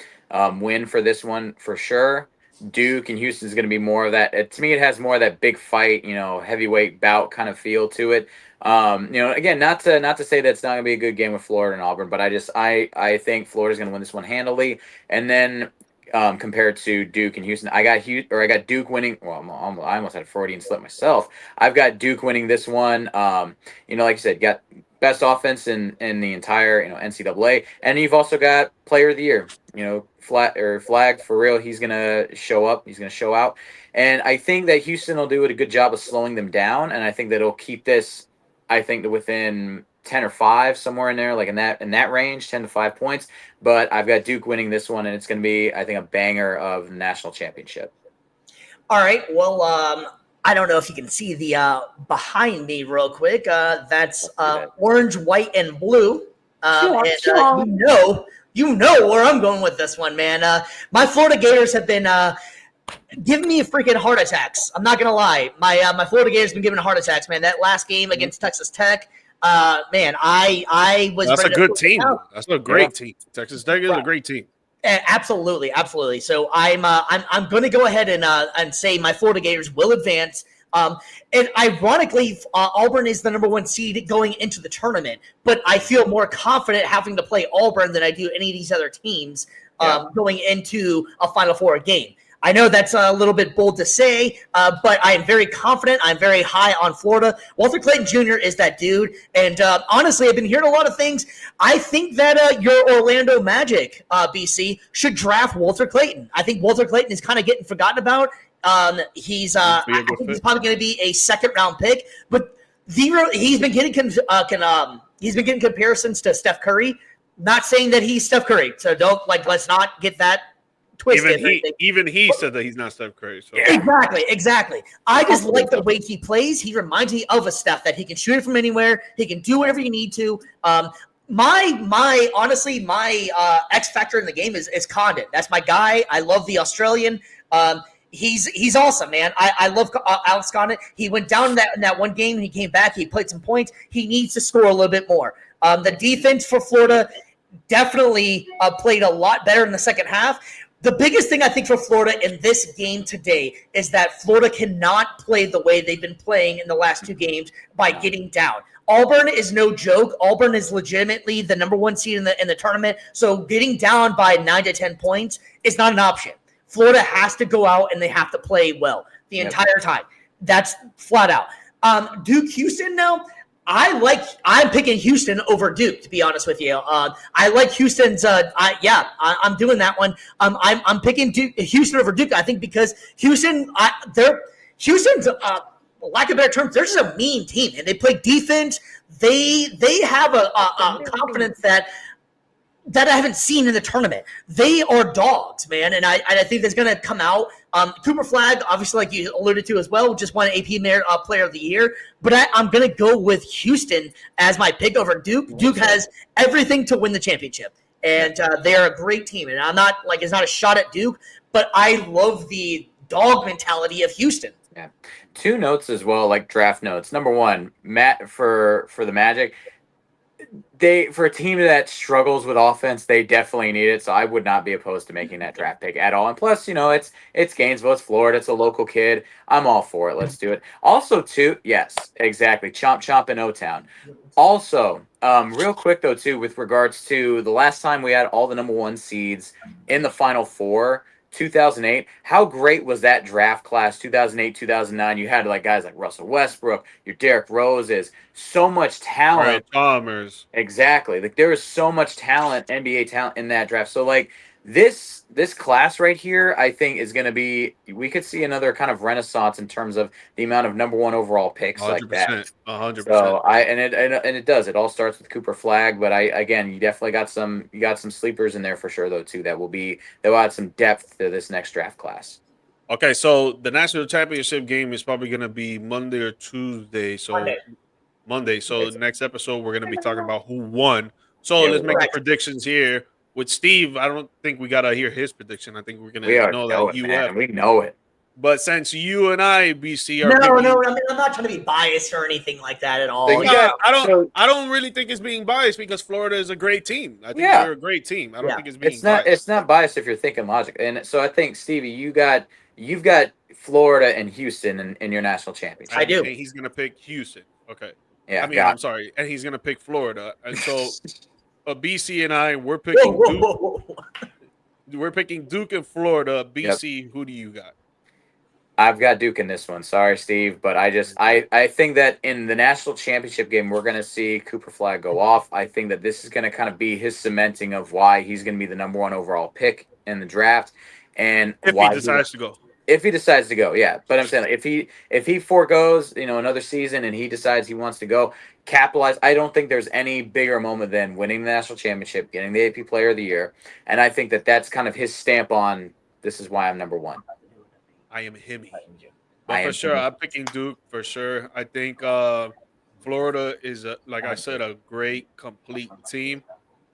win for this one for sure. Duke and Houston is going to be more of that. To me, it has more of that big fight, heavyweight bout kind of feel to it. Again, not to say that it's not going to be a good game with Florida and Auburn, but I think Florida's going to win this one handily. And then compared to Duke and Houston, I got Duke winning. Well, I almost had a Freudian slip myself. I've got Duke winning this one. Like you said, got best offense in the entire NCAA, and you've also got Player of the Year. Flagged for real. He's gonna show up. He's gonna show out, and I think that Houston will do a good job of slowing them down, and I think that it'll keep this. I think that within 10 or 5, somewhere in there, like in that range, 10 to 5 points. But I've got Duke winning this one, and it's gonna be, I think, a banger of national championship. All right. Well, I don't know if you can see the behind me real quick. That's orange, white, and blue. You know where I'm going with this one, man. My Florida Gators have been giving me freaking heart attacks. I'm not gonna lie. My Florida Gators have been giving heart attacks, man. That last game against Texas Tech, man, I was. That's a good team. That's a great team. Texas Tech is a great team. Absolutely. So I'm going to go ahead and say my Florida Gators will advance. And ironically, Auburn is the number 1 seed going into the tournament, but I feel more confident having to play Auburn than I do any of these other teams going into a Final Four game. I know that's a little bit bold to say, but I am very confident. I'm very high on Florida. Walter Clayton Jr. is that dude. And honestly, I've been hearing a lot of things. I think that your Orlando Magic, BC, should draft Walter Clayton. I think Walter Clayton is kind of getting forgotten about. I think he's probably going to be a second-round pick. But he's been getting comparisons to Steph Curry. Not saying that he's Steph Curry. So let's not get that twisted. Even he said that he's not Steph Curry. So. Exactly. I just like the way he plays. He reminds me of a Steph that he can shoot it from anywhere. He can do whatever you need to. My X factor in the game is Condon. That's my guy. I love the Australian. He's awesome, man. I love Alex Condon. He went down in that one game. He came back. He played some points. He needs to score a little bit more. The defense for Florida definitely played a lot better in the second half. The biggest thing I think for Florida in this game today is that Florida cannot play the way they've been playing in the last 2 games by getting down. Auburn is no joke. Auburn is legitimately the number 1 seed in the tournament. So getting down by 9 to 10 points is not an option. Florida has to go out and they have to play well the entire time. That's flat out. Duke Houston now. I'm picking Houston over Duke, to be honest with you. I like Houston's. I'm doing that one. I'm picking Houston over Duke. I think because Houston's, lack of better terms, they're just a mean team, and they play defense. They have a confidence that I haven't seen in the tournament. They are dogs, man, and I think that's going to come out. Cooper Flagg, obviously, like you alluded to as well, just won AP Player of the Year. But I'm going to go with Houston as my pick over Duke. Duke has everything to win the championship, and they're a great team. And I'm not it's not a shot at Duke, but I love the dog mentality of Houston. Yeah. 2 notes as well, like draft notes. Number 1, Matt for the Magic. For a team that struggles with offense, they definitely need it. So I would not be opposed to making that draft pick at all. And plus, it's Gainesville, it's Florida, it's a local kid. I'm all for it. Let's do it. Also, too, yes, exactly. Chomp chomp in O-Town. Also, real quick though, too, with regards to the last time we had all the number 1 seeds in the Final Four. 2008. How great was that draft class? 2008, 2009. You had like guys like Russell Westbrook, your Derrick Roses, so much All right, talent. Chalmers. Exactly. Like there is so much talent, NBA talent in that draft. So like this class right here, I think is going to be. We could see another kind of renaissance in terms of the amount of number 1 overall picks like that. 100%. 100%. So it does. It all starts with Cooper Flag, but you definitely got some sleepers in there for sure though too that will add some depth to this next draft class. Okay, so the national championship game is probably going to be Monday or Tuesday. So Monday. So the next episode we're going to be talking about who won. So let's make the predictions here. With Steve, I don't think we got to hear his prediction. I think we're going to know that UF. Man. We know it. But since you and I, BC, are no, I mean, I'm not trying to be biased or anything like that at all. I don't really think it's being biased because Florida is a great team. I think they're a great team. I don't think it's being biased. It's not biased if you're thinking logic. And so I think, Stevie, you've got Florida and Houston in your national championship. I do. And he's going to pick Houston. Okay. Yeah. I mean, I'm sorry. And he's going to pick Florida. And so BC and I, we're picking Duke. We're picking Duke and Florida. BC, who do you got? I've got Duke in this one. Sorry, Steve, but I think that in the national championship game, we're going to see Cooper Flag go off. I think that this is going to kind of be his cementing of why he's going to be the number 1 overall pick in the draft, and if he decides to go. If he decides to go, yeah. But I'm saying if he foregoes, another season and he decides he wants to go, capitalize. I don't think there's any bigger moment than winning the national championship, getting the AP Player of the Year, and I think that that's kind of his stamp on this is why I'm number 1. I am him. But for sure, I'm picking Duke for sure. I think Florida is, like I said, a great, complete team.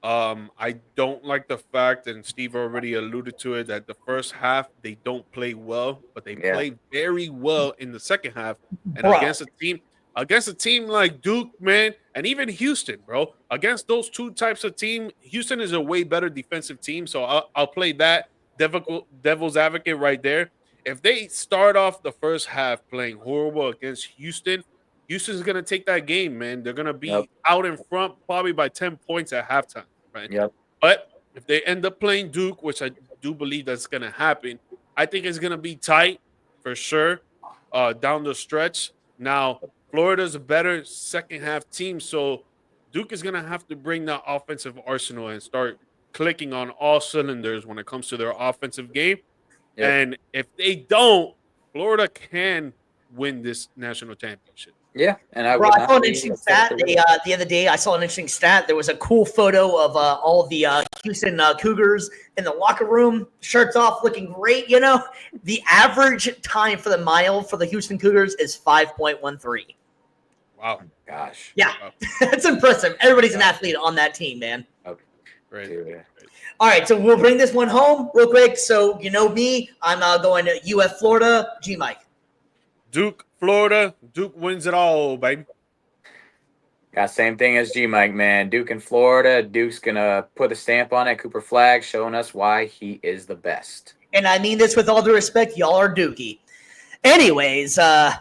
I don't like the fact, and Steve already alluded to it, that the first half they don't play well, but they play very well in the second half. And against a team like Duke, man, and even Houston, bro, against those two types of team, Houston is a way better defensive team. So I'll play that devil's advocate right there. If they start off the first half playing horrible against Houston, Houston's going to take that game, man. They're going to be out in front probably by 10 points at halftime, right? Yep. But if they end up playing Duke, which I do believe that's going to happen, I think it's going to be tight for sure down the stretch. Now, Florida's a better second-half team, so Duke is going to have to bring that offensive arsenal and start clicking on all cylinders when it comes to their offensive game. Yep. And if they don't, Florida can win this national championship. Yeah, and I saw an interesting stat the other day. I saw an interesting stat. There was a cool photo of all of the Houston Cougars in the locker room, shirts off, looking great. The average time for the mile for the Houston Cougars is 5.13. Wow, gosh, yeah, that's impressive. Everybody's an athlete on that team, man. Okay, great. All right, so we'll bring this one home real quick. So you know me, I'm going to UF Florida. G Mike. Duke, Florida. Duke wins it all, baby. Got same thing as G Mike, man. Duke in Florida. Duke's gonna put a stamp on it. Cooper Flag showing us why he is the best. And I mean this with all due respect. Y'all are Dookie. Anyways, all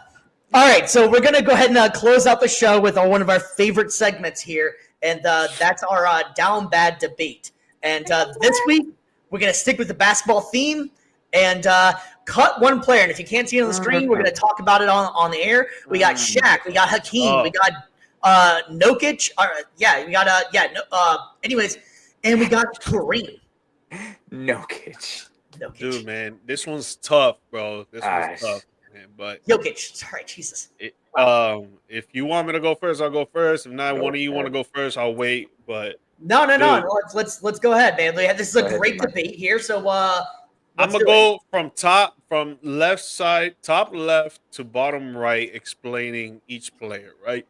right, so we're gonna go ahead and close out the show with one of our favorite segments here, and that's our Down Bad Debate. And this week we're gonna stick with the basketball theme and cut one player. And if you can't see it on the screen, we're going to talk about it on the air. We got Shaq. We got Hakeem. We got Nokic. We got anyways, and we got Kareem. Nokic. Dude, man, this one's tough, bro. This one's tough, man. But Jokic. Sorry, Jesus. If you want me to go first, I'll go first. If not, one of you want to go first, I'll wait. But no. Let's go ahead, man. This is a great debate here. So I'm gonna go from left side, top left to bottom right, explaining each player, right?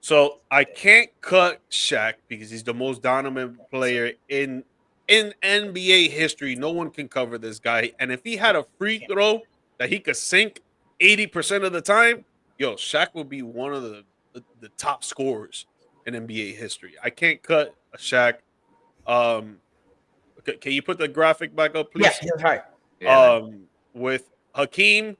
So I can't cut Shaq because he's the most dominant player in NBA history. No one can cover this guy. And if he had a free throw that he could sink 80% of the time, Shaq would be one of the top scorers. in NBA history. I can't cut a Shaq. Can you put the graphic back up, Yeah, please? that's right. Yeah, With Hakeem,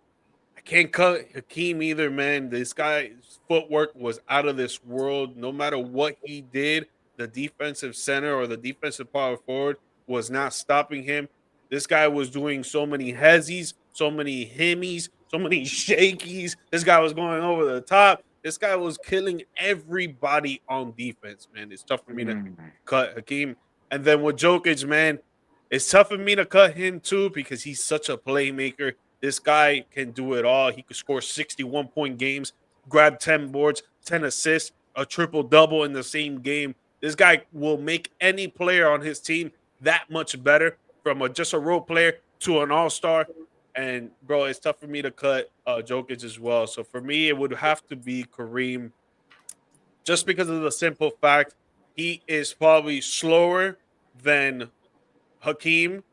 I can't cut Hakeem either, man. This guy's footwork was out of this world. No matter what he did, the defensive center or the defensive power forward was not stopping him. This guy was doing so many hezzies, so many himmies, so many shakies. This guy was going over the top. This guy was killing everybody on defense, man. It's tough for me to man. cut Hakeem. And then with Jokic, man, it's tough for me to cut him too because he's such a playmaker. This guy can do it all. He could score 61-point games, grab 10 boards, 10 assists, a triple-double in the same game. This guy will make any player on his team that much better from just a role player to an all-star. And, bro, it's tough for me to cut Jokic as well. So, for me, it would have to be Kareem just because of the simple fact he is probably slower than Hakeem.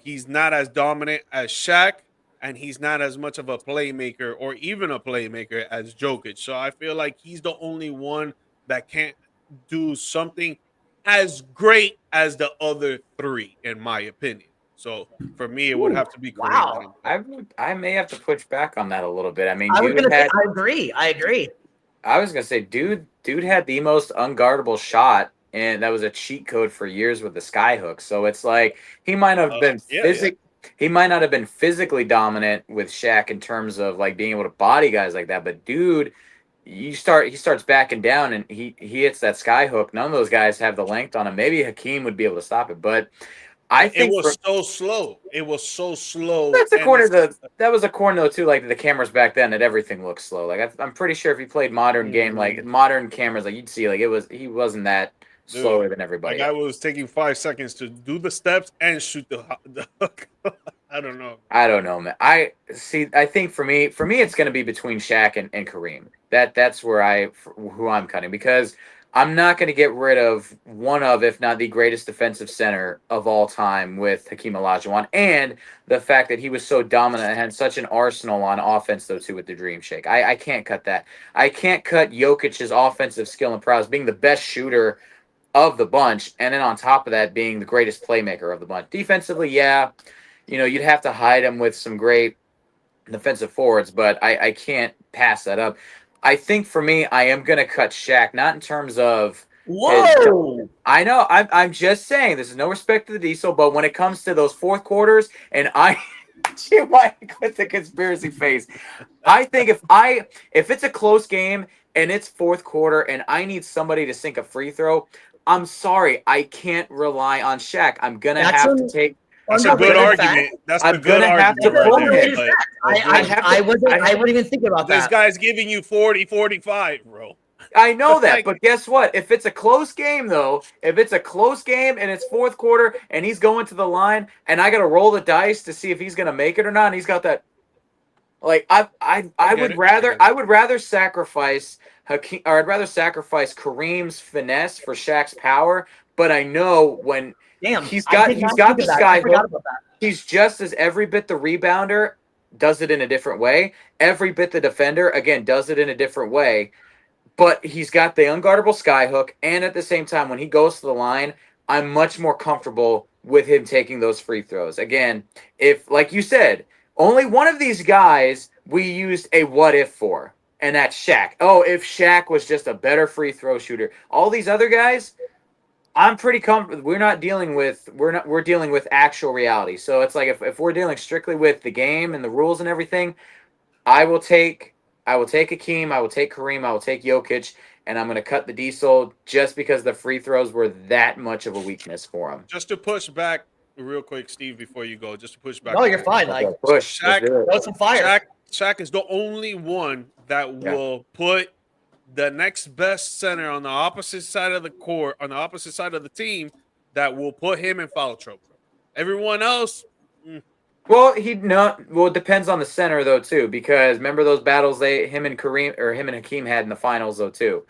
He's not as dominant as Shaq, and he's not as much of a playmaker or even a playmaker as Jokic. So I feel like he's the only one that can't do something as great as the other three, in my opinion. So for me, it would have to be Kareem. Wow. I may have to push back on that a little bit. I mean, I was dude gonna say had. I agree. I agree. I was gonna say, dude had the most unguardable shot, and that was a cheat code for years with the skyhook. So it's like he might have been Yeah. he might not have been physically dominant with Shaq in terms of like being able to body guys like that, but dude, he starts backing down and he hits that skyhook. None of those guys have the length on him. Maybe Hakeem would be able to stop it, but I It think was so slow. It was so slow. that's And according to that was according though too. Like the cameras back then, that everything looked slow. Like I'm pretty sure if you played modern game, like modern cameras, like you'd see, like he wasn't that slower dude, than everybody like I else. was taking 5 seconds to do the steps and shoot the hook. I don't know. I don't know, man. I see. I think for me, it's going to be between Shaq and Kareem. That's where who I'm cutting because I'm not going to get rid of one of, if not the greatest defensive center of all time with Hakeem Olajuwon, and the fact that he was so dominant and had such an arsenal on offense, though, too, with the Dream Shake. I can't cut that. I can't cut Jokic's offensive skill and prowess, being the best shooter of the bunch, and then on top of that, being the greatest playmaker of the bunch. Defensively, yeah, you'd have to hide him with some great defensive forwards, but I can't pass that up. I think for me, I am going to cut Shaq, not in terms of Whoa. I know. I'm just saying this is no respect to the diesel, but when it comes to those fourth quarters, and she might quit the conspiracy face. I think if it's a close game and it's fourth quarter and I need somebody to sink a free throw, I'm sorry, I can't rely on Shaq. I'm gonna have to take. That's a good argument. That's a good argument right there. But I wasn't even thinking about this that. guy's giving you 40, 45, bro. I know that, but guess what? If it's a close game, though, if it's a close game and it's fourth quarter and he's going to the line and I got to roll the dice to see if he's going to make it or not, and he's got that, like I would rather sacrifice Hakeem, or I'd rather sacrifice Kareem's finesse for Shaq's power. But I know when he's got the sky hook, he's just as every bit the rebounder does it in a different way. Every bit the defender again does it in a different way. But he's got the unguardable skyhook, and at the same time, when he goes to the line, I'm much more comfortable with him taking those free throws. Again, if, like you said, only one of these guys we used a what if for, and that's Shaq. Oh, if Shaq was just a better free throw shooter. All these other guys, I'm pretty comfortable. We're dealing with actual reality. So it's like if we're dealing strictly with the game and the rules and everything, I will take Hakeem, I will take Kareem, I will take Jokic, and I'm going to cut the diesel just because the free throws were that much of a weakness for him. Just to push back real quick, Steve, before you go, just to push back. No, you're fine. Like push. Shaq is the only one that will put the next best center on the opposite side of the court, on the opposite side of the team, that will put him in foul trouble. Everyone else. Well, it depends on the center though too, because remember those battles him and Hakeem had in the finals though too.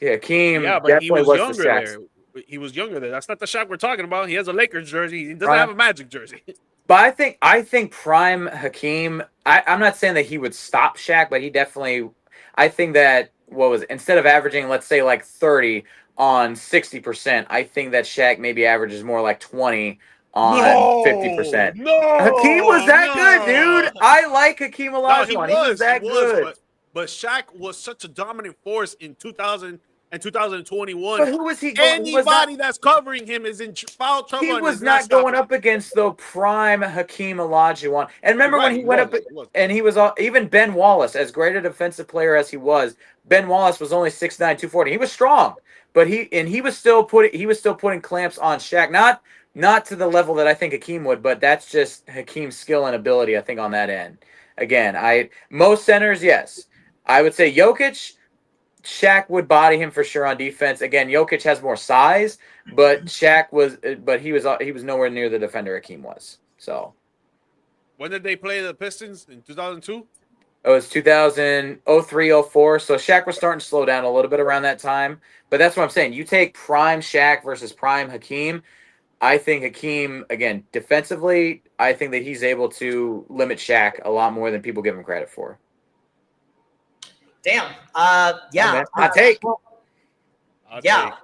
Yeah, Hakeem. Yeah, but he was younger there. He was younger there. That's not the Shaq we're talking about. He has a Lakers jersey. He doesn't have a Magic jersey. But I think prime Hakeem. I'm not saying that he would stop Shaq, but he definitely. I think that instead of averaging, let's say like 30 on 60%, I think that Shaq maybe averages more like 20 on 50%. Hakeem was that good, dude. I like Hakeem No, he Olajuwon. He was that good. But Shaq was such a dominant force in 2000 and 2021. But who was he going? Anybody that's covering him is in foul trouble. He was not going up against the prime Hakeem Olajuwon. And remember when he went up, and he was even Ben Wallace, as great a defensive player as he was. Ben Wallace was only 6'9", 240. He was strong, but he was still putting clamps on Shaq. Not to the level that I think Hakeem would, but that's just Hakeem's skill and ability, I think, on that end. Again, most centers, yes. I would say Jokic, Shaq would body him for sure on defense. Again, Jokic has more size, but he was nowhere near the defender Hakeem was. So, when did they play the Pistons in 2002? It was 2003, 04. So Shaq was starting to slow down a little bit around that time. But that's what I'm saying. You take prime Shaq versus prime Hakeem. I think Hakeem, again, defensively, I think that he's able to limit Shaq a lot more than people give him credit for. Damn. Yeah. Hot take. Yeah.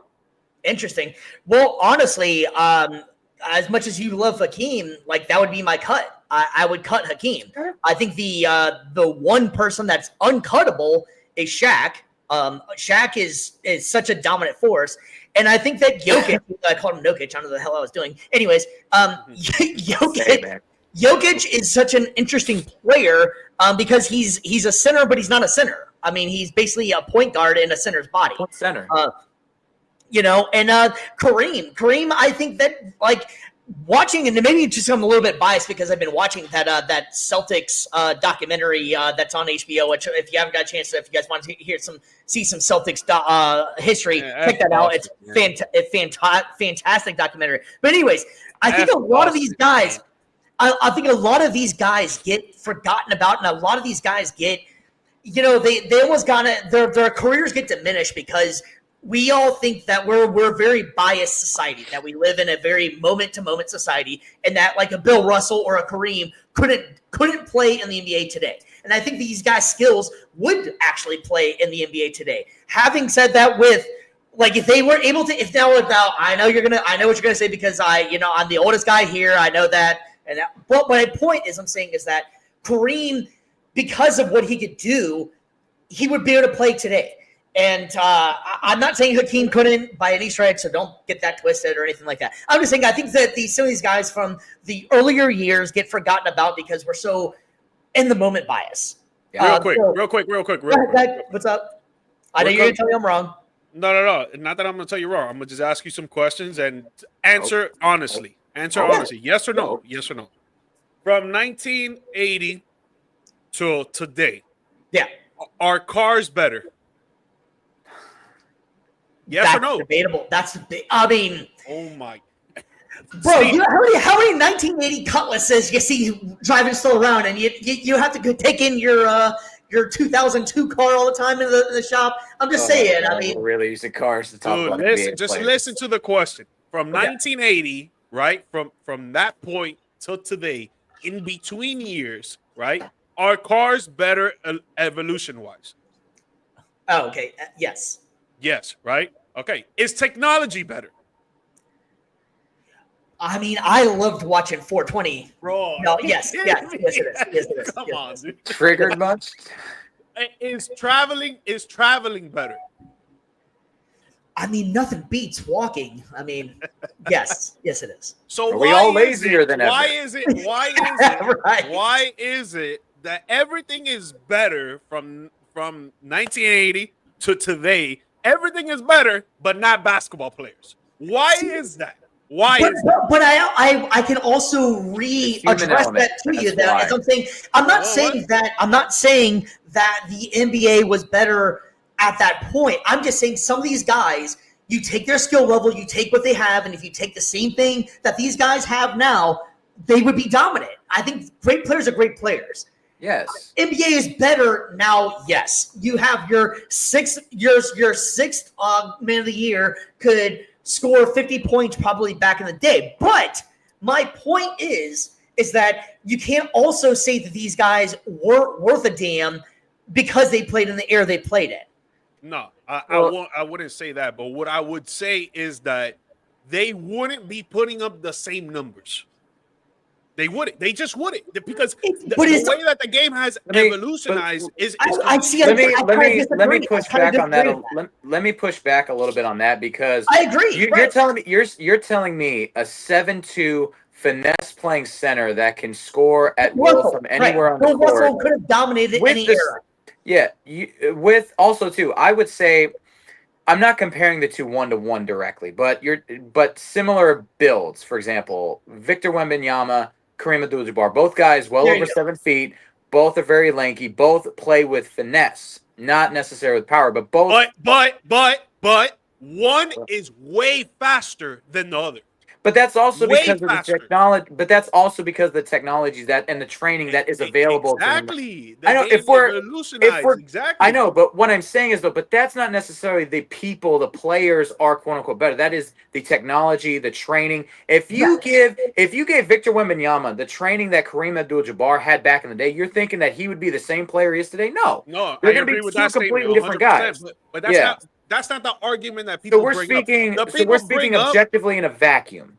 Interesting. Well, honestly, as much as you love Hakeem, like that would be my cut. I would cut Hakeem. I think the one person that's uncuttable is Shaq. Shaq is such a dominant force. And I think that Jokic, I called him Jokic, I don't know the hell I was doing. Anyways, Jokic is such an interesting player because he's a center, but he's not a center. I mean, he's basically a point guard in a center's body. Point center. And Kareem, I think that like watching, and maybe just I'm a little bit biased because I've been watching that Celtics documentary that's on HBO. Which, if you haven't got a chance, if you guys want to see some Celtics history, check that out. It's fantastic documentary. But anyways, I think a lot of these guys, I think a lot of these guys get forgotten about, and a lot of these guys get, they almost their careers get diminished because we all think that we're a very biased society, that we live in a very moment-to-moment society, and that like a Bill Russell or a Kareem couldn't play in the NBA today. And I think these guys' skills would actually play in the NBA today. Having said that, if they were able to, I know what you're gonna say because I'm the oldest guy here. I know that, but my point is, I'm saying is that Kareem, because of what he could do, he would be able to play today. And I'm not saying Hakeem couldn't by any stretch, so don't get that twisted or anything like that. I'm just saying I think that some of these guys from the earlier years get forgotten about because we're so in the moment bias. Yeah. Real quick. What's up? I know you're going to tell me I'm wrong. No. Not that I'm going to tell you wrong. I'm going to just ask you some questions and answer honestly. Honestly. Yes or no? Yes or no? From 1980 till today. Yeah. Are cars better? Yes or no? Debatable. I mean, oh my, bro! How many 1980 Cutlasses you see driving still around, and you have to take in your 2002 car all the time in the shop? I'm just saying. I mean, we're really using cars to talk about. Listen to the question. From 1980, right? From that point till today, in between years, right? Are cars better evolution-wise? Oh, okay. Yes. Yes, right? Okay. Is technology better? I mean, I loved watching 420. Bro. No, yes, it is. Yes, it is. Come on, dude. Triggered much? Is traveling better? I mean, nothing beats walking. I mean, yes, it is. So are we all lazier than ever? Why is it that everything is better from 1980 to today? Everything is better, but not basketball players. Why is that? But I can also address that to you. That I'm saying, I'm not saying that the NBA was better at that point. I'm just saying some of these guys, you take their skill level, you take what they have, and if you take the same thing that these guys have now, they would be dominant. I think great players are great players. Yes. NBA is better now. Yes, you have your sixth man of the year could score 50 points probably back in the day. But my point is that you can't also say that these guys weren't worth a damn because they played in the era they played in. No, I wouldn't say that. But what I would say is that they wouldn't be putting up the same numbers. They wouldn't. They just wouldn't, because the way that the game has evolutionized is. I see. Let me push back on that. Let me push back a little bit on that, because I agree. You're telling me you're telling me a 7'2" finesse playing center that can score at will from anywhere on the court. Russell could have dominated any era. Yeah, with also too, I would say, I'm not comparing the two 1-to-1 directly, but similar builds. For example, Victor Wembanyama, Kareem Abdul-Jabbar, both guys well over 7 feet. Both are very lanky. Both play with finesse, not necessarily with power, but both. But one is way faster than the other. But that's also because of the technology. But that's also because of the technology and the training that is available. Exactly. I know if we're exactly. I know, but what I'm saying is but that's not necessarily the people. The players are quote unquote better. That is the technology, the training. If you gave Victor Wembanyama the training that Kareem Abdul-Jabbar had back in the day, you're thinking that he would be the same player he is today? No, I agree with that statement. Completely different guys. But that's not. That's not the argument that people bring up. So we're speaking objectively in a vacuum.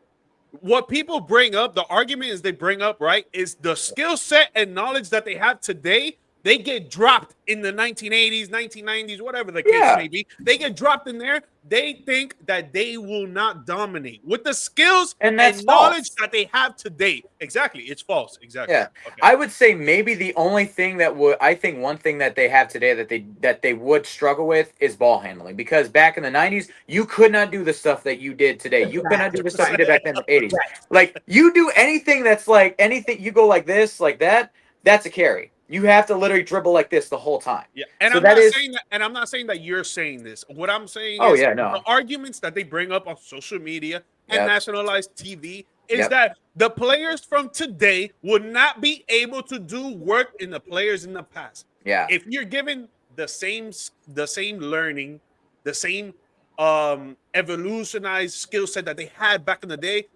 What people bring up, the argument is they bring up, right, is the skill set and knowledge that they have today. They get dropped in the 1980s, 1990s, whatever the case may be. They get dropped in there. They think that they will not dominate with the skills and knowledge that they have today. Exactly. It's false. Exactly. Yeah. Okay. I would say maybe the only thing one thing that they have today that they would struggle with is ball handling, because back in the 90s, you could not do the stuff that you did today. You could not do the stuff you did back then in the 80s. Like, you do anything that's like anything, you go like this, like that, that's a carry. You have to literally dribble like this the whole time. Yeah, and so I'm not saying that you're saying this. What I'm saying is the arguments that they bring up on social media and nationalized TV is that the players from today would not be able to do work in the players in the past. Yeah. If you're given the same learning, the same evolutionized skill set that they had back in the day,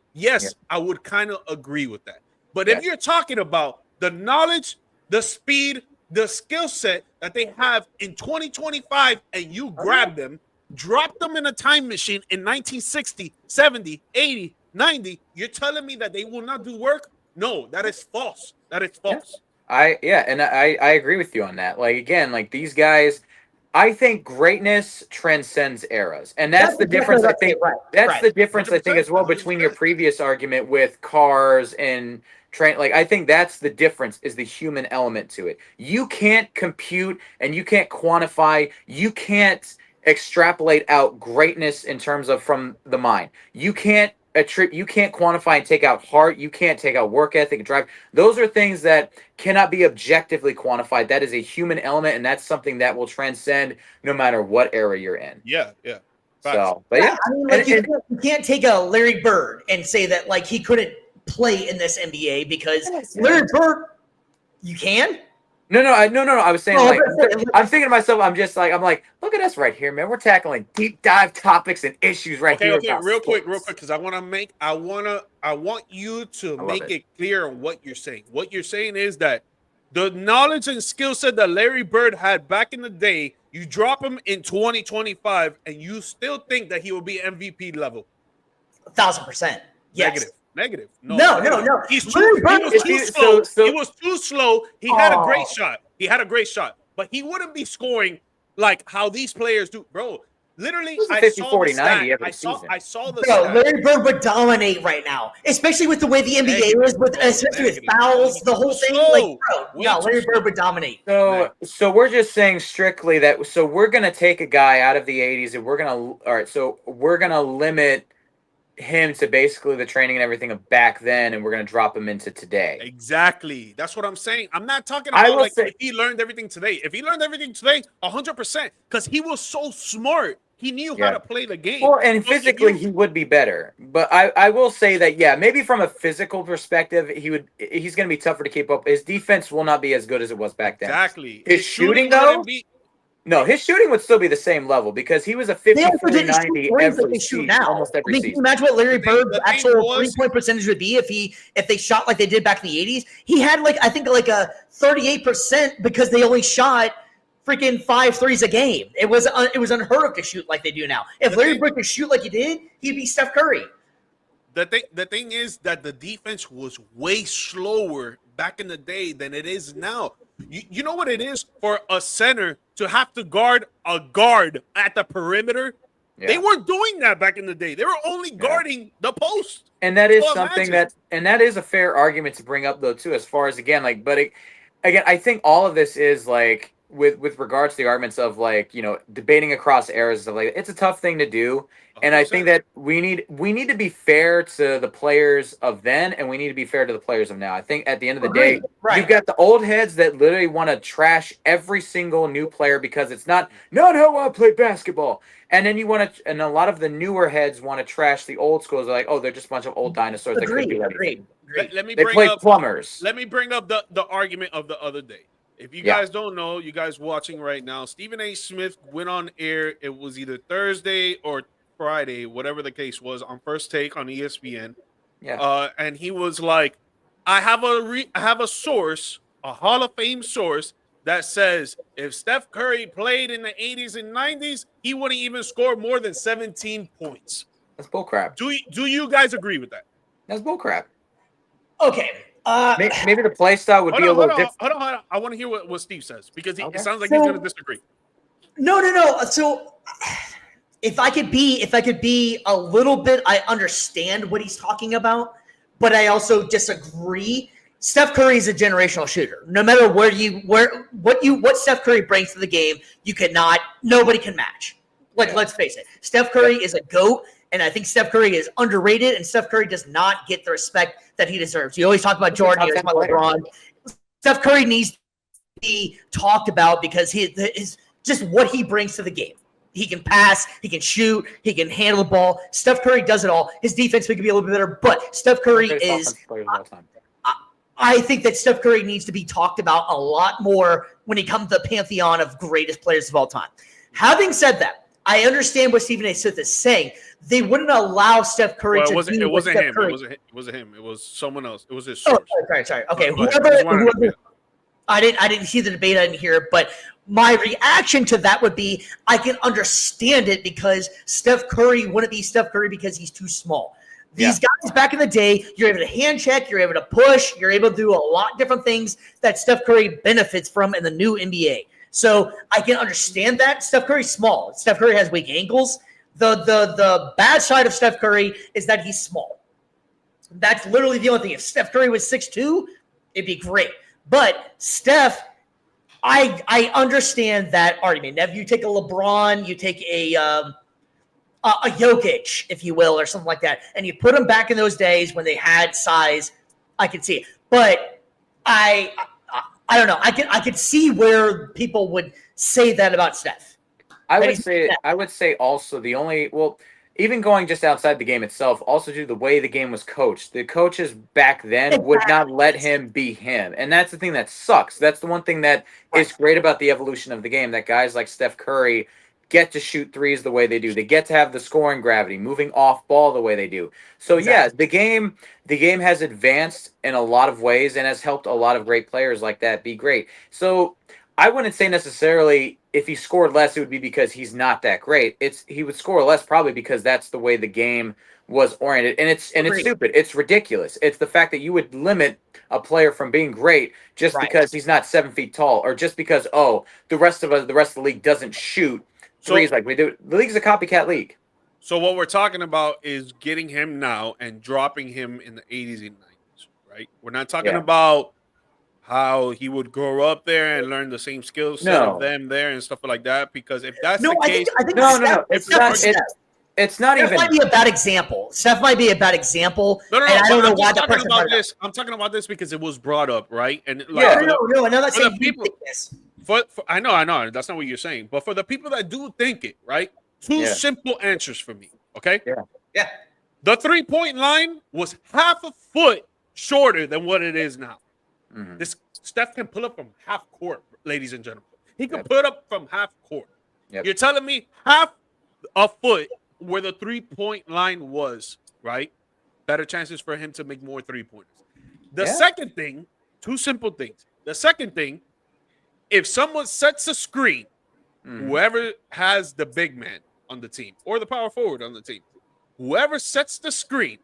I would kind of agree with that. But if you're talking about the knowledge, the speed, the skill set that they have in 2025, and you grab them, drop them in a time machine in 1960, 70, 80, 90, you're telling me that they will not do work? No, that is false. That is false. I agree with you on that. Like, again, like these guys, I think greatness transcends eras, and that's the difference. I think that's the difference. I think as well between your previous argument with cars and train. Like, I think that's the difference, is the human element to it. You can't compute and you can't quantify. You can't extrapolate out greatness in terms of from the mind. You can't quantify and take out heart. You can't take out work ethic and drive. Those are things that cannot be objectively quantified. That is a human element, and that's something that will transcend no matter what era you're in. Yeah. So, but I mean, like, you can't take a Larry Bird and say that like he couldn't play in this NBA, because Larry Bird, you can. No. I was saying, I'm thinking to myself, I'm like, look at us right here, man. We're tackling deep dive topics and issues right here. Okay, real quick, because I want you to make it clear on what you're saying. What you're saying is that the knowledge and skill set that Larry Bird had back in the day, you drop him in 2025, and you still think that he will be MVP level. 1,000%. Yes. Negative. No. He was too slow. He had a great shot. But he wouldn't be scoring like how these players do, bro. Literally, I saw the stat. Larry Bird would dominate right now, especially with the way the NBA is, especially with fouls, the whole thing. Like, bro, Larry Bird would dominate. So we're just saying strictly that. So we're gonna take a guy out of the 80s, and we're gonna limit him to basically the training and everything of back then, and we're going to drop him into today. Exactly. That's what I'm saying. I'm not talking about if he learned everything today. If he learned everything today, 100%, because he was so smart. He knew how to play the game. Well, and physically he would be better. But I will say that, maybe from a physical perspective, he's going to be tougher to keep up. His defense will not be as good as it was back then. Exactly. His shooting, though? No, his shooting would still be the same level, because he was a 50-40-90 every season, almost every season. Can you imagine what Larry Bird's actual three-point percentage would be if they shot like they did back in the 80s? He had I think a 38% because they only shot freaking 5 threes a game. It was unheard of to shoot like they do now. If Larry Bird could shoot like he did, he'd be Steph Curry. The thing is that the defense was way slower back in the day than it is now. You know what it is for a center to have to guard a guard at the perimeter? Yeah. They weren't doing that back in the day. They were only guarding the post. And that is something that is a fair argument to bring up though too, as far as again, I think all of this is like with regards to the arguments of like, debating across eras of like, it's a tough thing to do. 100%. And I think that we need to be fair to the players of then, and we need to be fair to the players of now. I think at the end of the day, you've got the old heads that literally want to trash every single new player because it's not how I play basketball. And then and a lot of the newer heads want to trash the old schools. They're like, oh, they're just a bunch of old dinosaurs that couldn't do anything. They play plumbers. Let me bring up the argument of the other day. If you guys don't know, you guys watching right now, Stephen A. Smith went on air. It was either Thursday or Friday, whatever the case was, on First Take on ESPN. Yeah. And he was like, I have a source, a Hall of Fame source, that says if Steph Curry played in the 80s and 90s, he wouldn't even score more than 17 points. That's bullcrap. Do you guys agree with that? That's bullcrap. Okay. Maybe the play style would be a little different. Hold on. I want to hear what Steve says because it sounds like he's going to disagree. No. So if I could be a little bit, I understand what he's talking about, but I also disagree. Steph Curry is a generational shooter. No matter what Steph Curry brings to the game, nobody can match. Let's face it. Steph Curry is a GOAT. And I think Steph Curry is underrated, and Steph Curry does not get the respect that he deserves. You always talk about Jordan, you always talk about LeBron. Steph Curry needs to be talked about because he is just what he brings to the game. He can pass, he can shoot, he can handle the ball. Steph Curry does it all. His defense could be a little bit better, but Steph Curry is I think that Steph Curry needs to be talked about a lot more when he comes to the pantheon of greatest players of all time. Having said that, I understand what Stephen A. Smith is saying. They wouldn't allow Steph Curry to do it wasn't him. Curry. It wasn't him. It was someone else. It was his source. Oh, sorry. Okay, whoever. I didn't see the debate. I didn't hear it, but my reaction to that would be I can understand it because Steph Curry wouldn't be Steph Curry because he's too small. These guys back in the day, you're able to hand check, you're able to push, you're able to do a lot of different things that Steph Curry benefits from in the new NBA. So I can understand that. Steph Curry's small. Steph Curry has weak ankles. The bad side of Steph Curry is that he's small. That's literally the only thing. If Steph Curry was 6'2", it'd be great. But Steph, I understand that argument. Now, if you take a LeBron, you take a Jokic, if you will, or something like that, and you put them back in those days when they had size, I can see it. But I don't know. I could see where people would say that about Steph. I would say also even going just outside the game itself, also due to the way the game was coached. The coaches back then would not let him be him. And that's the thing that sucks. That's the one thing that is great about the evolution of the game, that guys like Steph Curry get to shoot threes the way they do. They get to have the scoring gravity, moving off ball the way they do. So the game has advanced in a lot of ways and has helped a lot of great players like that be great. So I wouldn't say necessarily if he scored less, it would be because he's not that great. He would score less probably because that's the way the game was oriented. And it's stupid. It's ridiculous. It's the fact that you would limit a player from being great just because he's not 7 feet tall, or just because the rest of the league doesn't shoot threes like we do. The league's a copycat league. So what we're talking about is getting him now and dropping him in the 80s and 90s, right? We're not talking about how he would grow up there and learn the same skill set of them there and stuff like that. Because if that's the case, I think it's not even. Steph might be a bad example. Steph might be a bad example. No. And I don't know why that person about this. I'm talking about this because it was brought up, right? And no, I'm not saying people think this. I know. That's not what you're saying. But for the people that do think it, right? Two simple answers for me, okay? Yeah. The 3-point line was half a foot shorter than what it is now. Mm-hmm. This Steph can pull up from half court, ladies and gentlemen. He can put up from half court. Yep. You're telling me half a foot where the 3-point line was, right? Better chances for him to make more 3-pointers. The second thing, two simple things. The second thing, if someone sets a screen, whoever has the big man on the team or the power forward on the team, whoever sets the screen,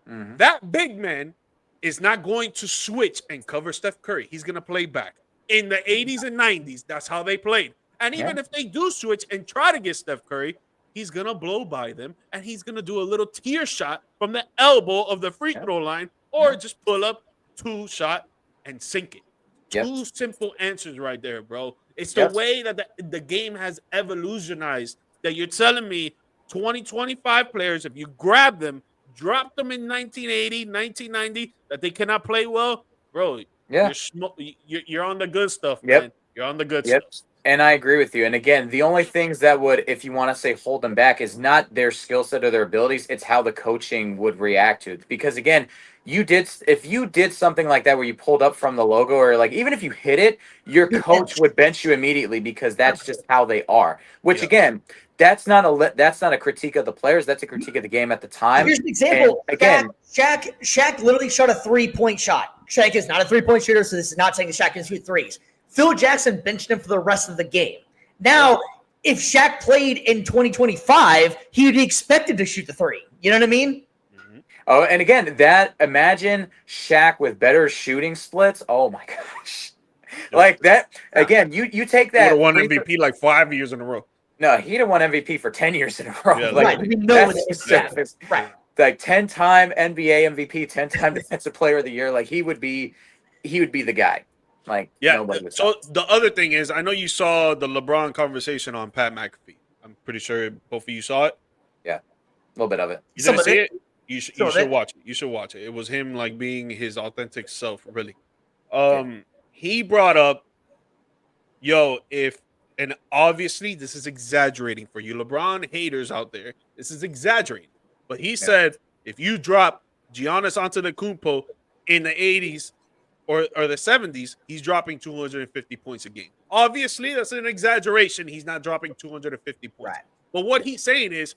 that big man is not going to switch and cover Steph Curry. He's going to play back. In the 80s and 90s, that's how they played. And even if they do switch and try to get Steph Curry, he's going to blow by them, and he's going to do a little tear shot from the elbow of the free throw line, or just pull up, 2-shot, and sink it. Two simple answers right there, bro. It's the way that the game has evolutionized, that you're telling me 2025 players, if you grab them, drop them in 1980, 1990, that they cannot play well, bro. You're on the good stuff, man. You're on the good stuff. And I agree with you. And again, the only things that would, if you want to say hold them back, is not their skill set or their abilities. It's how the coaching would react to it. Because again, if you did something like that where you pulled up from the logo, or like even if you hit it, your coach would bench you immediately, because that's just how they are. Which again, that's not a critique of the players. That's a critique of the game at the time. Here's an example. And again, Shaq literally shot a 3-point shot. Shaq is not a 3-point shooter, so this is not saying that Shaq can shoot threes. Phil Jackson benched him for the rest of the game. Now, if Shaq played in 2025, he would be expected to shoot the three. You know what I mean? Oh, and again, imagine Shaq with better shooting splits. Oh my gosh. Like that, again, you take that. He would have won MVP like 5 years in a row. No, he'd have won MVP for 10 years in a row. Yeah, right. We know it's right. Like 10-time NBA MVP, 10-time Defensive Player of the Year. Like he would be the guy. Like nobody would so the other thing is, I know you saw the LeBron conversation on Pat McAfee. I'm pretty sure both of you saw it. Yeah, a little bit of it. You didn't see it? You should watch it. You should watch it. It was him like being his authentic self, really. He brought up, and obviously this is exaggerating for you LeBron haters out there. This is exaggerating. But he said, if you drop Giannis Antetokounmpo in the 80s or the 70s, he's dropping 250 points a game. Obviously, that's an exaggeration. He's not dropping 250 points. Right. But what he's saying is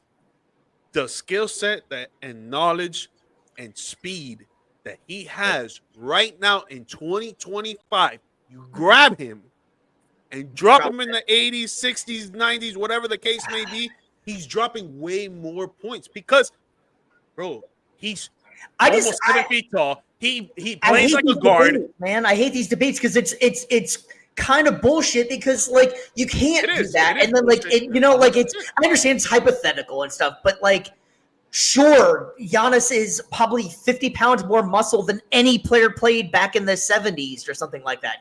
the skill set and knowledge and speed that he has right now in 2025, you grab him and drop him in the 80s, 60s, 90s, whatever the case may be, he's dropping way more points because, bro, he's almost 7 feet tall. He plays like a guard. Debates, man, I hate these debates because it's kind of bullshit because like you can't do that, and then like I understand it's hypothetical and stuff, but like sure, Giannis is probably 50 pounds more muscle than any player played back in the 70s or something like that,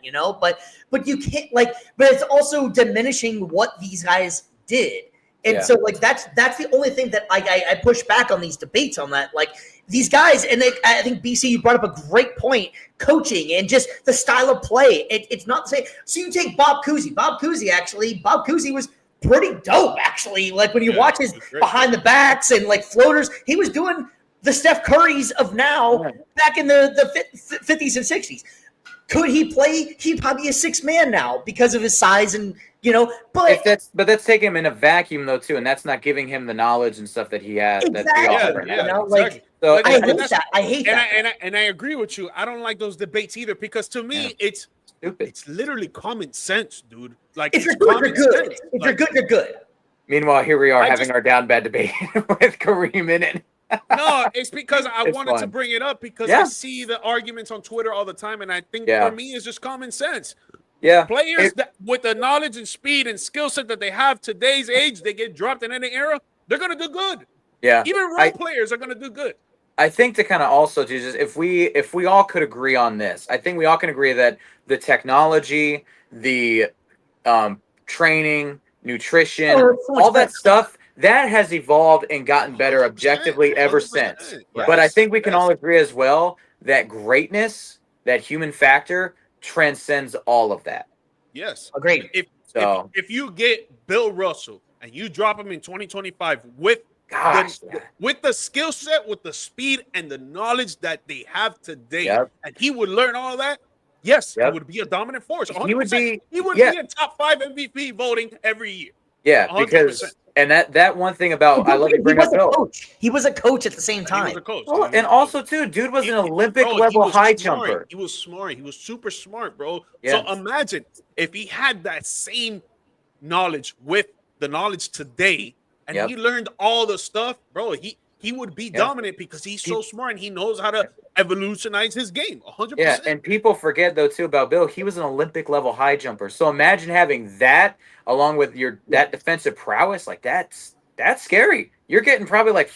but you can't but it's also diminishing what these guys did. And so like that's the only thing that I push back on these debates on that. Like these guys, and I think BC, you brought up a great point, coaching and just the style of play. It's not the same. So you take Bob Cousy. Bob Cousy was pretty dope, actually. Like when you watch his behind the backs and like floaters, he was doing the Steph Currys of now back in the 50s and 60s. Could he play? He'd probably be a 6 man now because of his size and but that's taking him in a vacuum though too, and that's not giving him the knowledge and stuff that he has. Exactly. So I hate that. And I agree with you. I don't like those debates either because to me it's stupid. It's literally common sense, dude. Like if you're good, you're good. If you're good, you're good. Meanwhile, here we are having our down bad debate with Kareem in it. No, it's because I wanted to bring it up because I see the arguments on Twitter all the time, and I think for me it's just common sense. Yeah, players that with the knowledge and speed and skill set that they have today's age, they get dropped in any era, they're gonna do good. Yeah, even role players are gonna do good. I think to kind of also just if we all could agree on this, I think we all can agree that the technology, the training, nutrition, all that stuff that has evolved and gotten better objectively ever since. Yes. But I think we can all agree as well that greatness, that human factor, transcends all of that. Yes, agreed. If you get Bill Russell and you drop him in 2025 with the skill set, with the speed and the knowledge that they have today, and he would learn all that. Yes, he would be a dominant force. 100%. He would be in top 5 MVP voting every year. Yeah, 100%. And that one thing about I love you bring up Bill. Coach. He was a coach at the same time. He was a coach. Oh, and also too, dude was an Olympic level high jumper. He was smart. He was super smart, bro. Yes. So imagine if he had that same knowledge with the knowledge today, and he learned all the stuff, bro. He would be dominant because he's so smart and he knows how to evolutionize his game 100%. Yeah, and people forget though too about Bill. He was an Olympic level high jumper. So imagine having that along with that defensive prowess. Like that's scary. You're getting probably like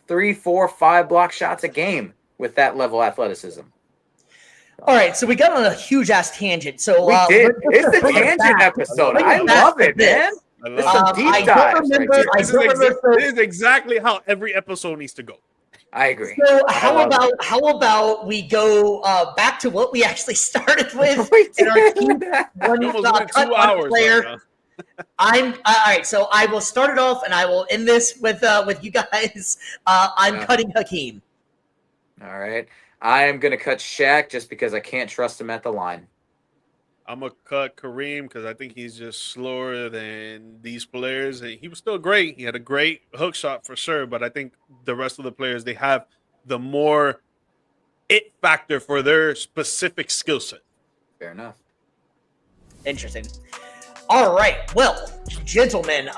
3, 4, 5 block shots a game with that level of athleticism. All right, so we got on a huge ass tangent. So we did. It's a tangent episode. I love it, man. It's some deep dives. This is exactly how every episode needs to go. I agree. So how about we go back to what we actually started with in our team one cut 2 hours player. All right. So I will start it off, and I will end this with you guys. I'm cutting Hakeem. All right. I am gonna cut Shaq just because I can't trust him at the line. I'm going to cut Kareem because I think he's just slower than these players. He was still great. He had a great hook shot for sure, but I think the rest of the players, they have the more it factor for their specific skill set. Fair enough. Interesting. All right. Well, gentlemen,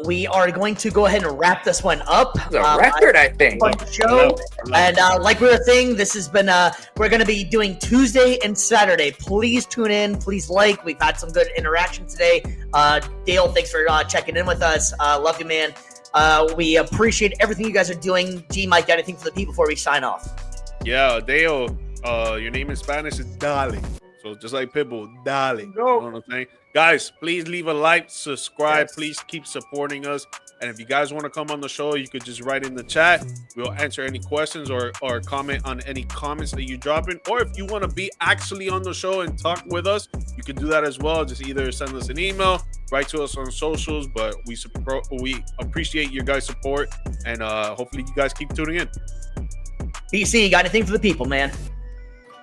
we are going to go ahead and wrap this one up. It's a record, I think. Show. And like we were saying, this has been, we're going to be doing Tuesday and Saturday. Please tune in. Please like. We've had some good interaction today. Dale, thanks for checking in with us. Love you, man. We appreciate everything you guys are doing. G-Mike, got anything for the people before we sign off? Yeah, Dale, your name in Spanish is Dale. So just like Pitbull, Dale. You know what I'm saying? Guys, please leave a like, subscribe. Please keep supporting us. And if you guys want to come on the show, you could just write in the chat. We'll answer any questions or comment on any comments that you drop in. Or if you want to be actually on the show and talk with us, you can do that as well. Just either send us an email, write to us on socials. But we appreciate your guys' support. And hopefully you guys keep tuning in. BC, you got anything for the people, man?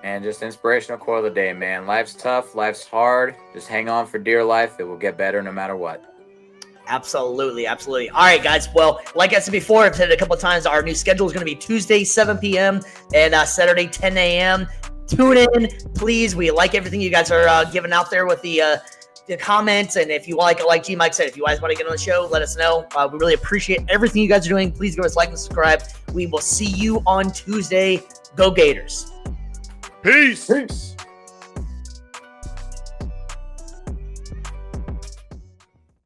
And just inspirational quote of the day, man. Life's tough. Life's hard. Just hang on for dear life. It will get better no matter what. Absolutely. Absolutely. All right, guys. Well, like I said before, I've said it a couple of times, our new schedule is going to be Tuesday, 7 p.m. and Saturday, 10 a.m. Tune in, please. We like everything you guys are giving out there with the comments. And if you like G-Mike said, if you guys want to get on the show, let us know. We really appreciate everything you guys are doing. Please give us a like and subscribe. We will see you on Tuesday. Go Gators. Peace. Peace.